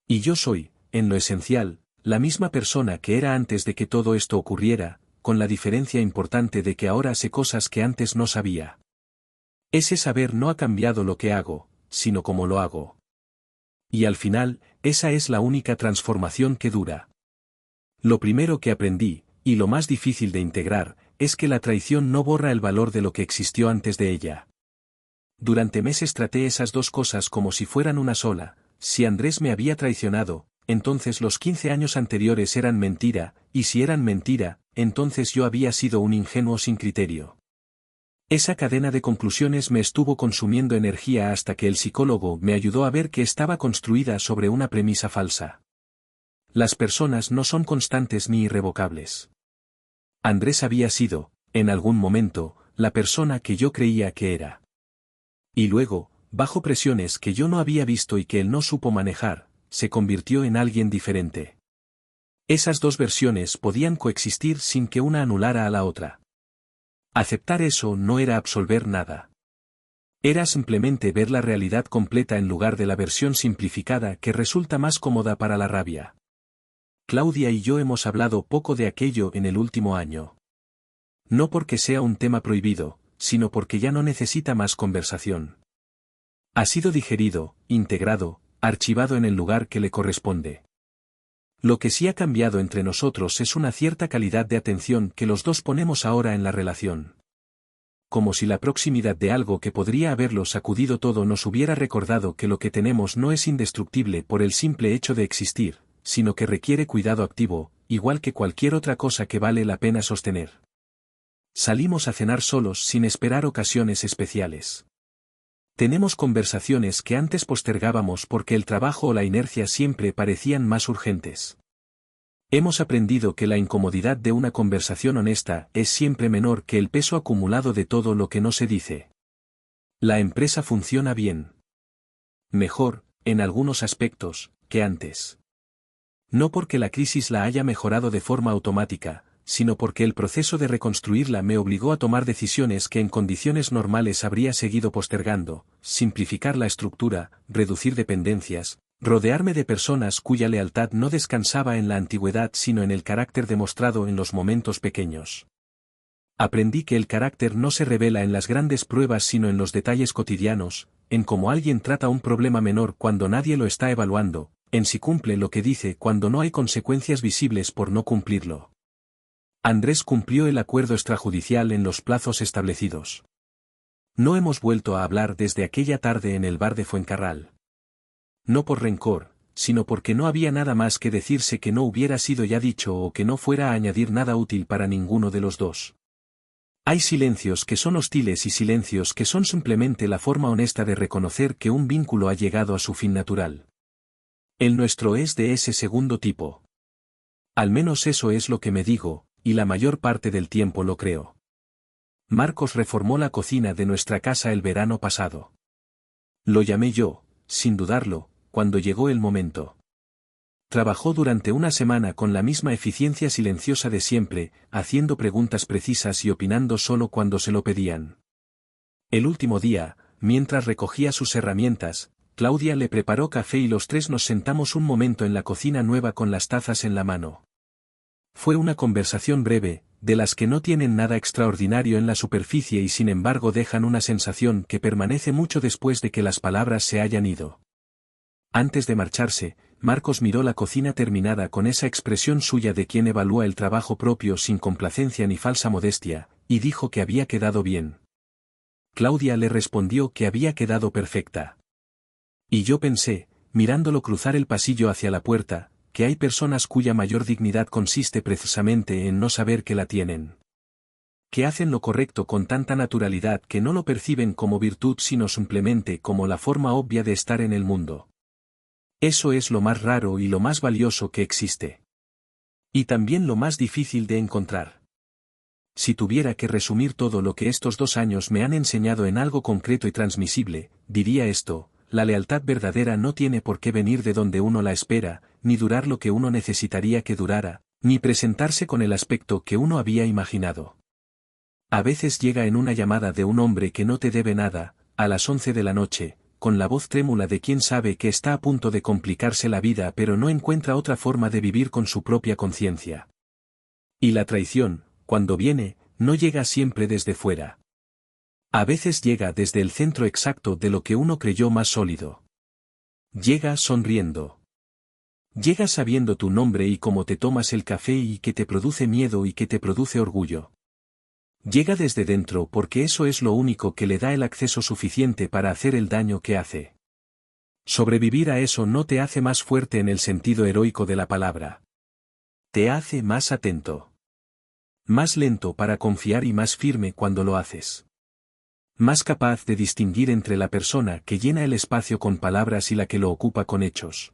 Y yo soy, en lo esencial, la misma persona que era antes de que todo esto ocurriera, con la diferencia importante de que ahora sé cosas que antes no sabía. Ese saber no ha cambiado lo que hago, sino cómo lo hago. Y al final, esa es la única transformación que dura. Lo primero que aprendí, y lo más difícil de integrar, es que la traición no borra el valor de lo que existió antes de ella. Durante meses traté esas dos cosas como si fueran una sola. Si Andrés me había traicionado, entonces los 15 años anteriores eran mentira, y si eran mentira, entonces yo había sido un ingenuo sin criterio. Esa cadena de conclusiones me estuvo consumiendo energía hasta que el psicólogo me ayudó a ver que estaba construida sobre una premisa falsa. Las personas no son constantes ni irrevocables. Andrés había sido, en algún momento, la persona que yo creía que era. Y luego, bajo presiones que yo no había visto y que él no supo manejar, se convirtió en alguien diferente. Esas dos versiones podían coexistir sin que una anulara a la otra. Aceptar eso no era absolver nada. Era simplemente ver la realidad completa en lugar de la versión simplificada que resulta más cómoda para la rabia. Claudia y yo hemos hablado poco de aquello en el último año. No porque sea un tema prohibido, sino porque ya no necesita más conversación. Ha sido digerido, integrado, archivado en el lugar que le corresponde. Lo que sí ha cambiado entre nosotros es una cierta calidad de atención que los dos ponemos ahora en la relación. Como si la proximidad de algo que podría haberlo sacudido todo nos hubiera recordado que lo que tenemos no es indestructible por el simple hecho de existir, sino que requiere cuidado activo, igual que cualquier otra cosa que vale la pena sostener. Salimos a cenar solos sin esperar ocasiones especiales. Tenemos conversaciones que antes postergábamos porque el trabajo o la inercia siempre parecían más urgentes. Hemos aprendido que la incomodidad de una conversación honesta es siempre menor que el peso acumulado de todo lo que no se dice. La empresa funciona bien. Mejor, en algunos aspectos, que antes. No porque la crisis la haya mejorado de forma automática, sino porque el proceso de reconstruirla me obligó a tomar decisiones que en condiciones normales habría seguido postergando, simplificar la estructura, reducir dependencias, rodearme de personas cuya lealtad no descansaba en la antigüedad sino en el carácter demostrado en los momentos pequeños. Aprendí que el carácter no se revela en las grandes pruebas sino en los detalles cotidianos, en cómo alguien trata un problema menor cuando nadie lo está evaluando, en si cumple lo que dice cuando no hay consecuencias visibles por no cumplirlo. Andrés cumplió el acuerdo extrajudicial en los plazos establecidos. No hemos vuelto a hablar desde aquella tarde en el bar de Fuencarral. No por rencor, sino porque no había nada más que decirse que no hubiera sido ya dicho o que no fuera a añadir nada útil para ninguno de los dos. Hay silencios que son hostiles y silencios que son simplemente la forma honesta de reconocer que un vínculo ha llegado a su fin natural. El nuestro es de ese segundo tipo. Al menos eso es lo que me digo, y la mayor parte del tiempo lo creo. Marcos reformó la cocina de nuestra casa el verano pasado. Lo llamé yo, sin dudarlo, cuando llegó el momento. Trabajó durante una semana con la misma eficiencia silenciosa de siempre, haciendo preguntas precisas y opinando solo cuando se lo pedían. El último día, mientras recogía sus herramientas, Claudia le preparó café y los tres nos sentamos un momento en la cocina nueva con las tazas en la mano. Fue una conversación breve, de las que no tienen nada extraordinario en la superficie y sin embargo dejan una sensación que permanece mucho después de que las palabras se hayan ido. Antes de marcharse, Marcos miró la cocina terminada con esa expresión suya de quien evalúa el trabajo propio sin complacencia ni falsa modestia, y dijo que había quedado bien. Claudia le respondió que había quedado perfecta. Y yo pensé, mirándolo cruzar el pasillo hacia la puerta, que hay personas cuya mayor dignidad consiste precisamente en no saber que la tienen. Que hacen lo correcto con tanta naturalidad que no lo perciben como virtud sino simplemente como la forma obvia de estar en el mundo. Eso es lo más raro y lo más valioso que existe. Y también lo más difícil de encontrar. Si tuviera que resumir todo lo que estos 2 años me han enseñado en algo concreto y transmisible, diría esto: la lealtad verdadera no tiene por qué venir de donde uno la espera, ni durar lo que uno necesitaría que durara, ni presentarse con el aspecto que uno había imaginado. A veces llega en una llamada de un hombre que no te debe nada, a las 11 de la noche, con la voz trémula de quien sabe que está a punto de complicarse la vida pero no encuentra otra forma de vivir con su propia conciencia. Y la traición, cuando viene, no llega siempre desde fuera. A veces llega desde el centro exacto de lo que uno creyó más sólido. Llega sonriendo. Llega sabiendo tu nombre y cómo te tomas el café y que te produce miedo y que te produce orgullo. Llega desde dentro porque eso es lo único que le da el acceso suficiente para hacer el daño que hace. Sobrevivir a eso no te hace más fuerte en el sentido heroico de la palabra. Te hace más atento. Más lento para confiar y más firme cuando lo haces. Más capaz de distinguir entre la persona que llena el espacio con palabras y la que lo ocupa con hechos.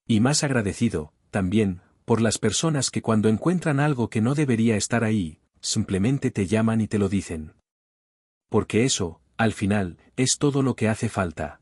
Y más agradecido, también, por las personas que cuando encuentran algo que no debería estar ahí, simplemente te llaman y te lo dicen. Porque eso, al final, es todo lo que hace falta.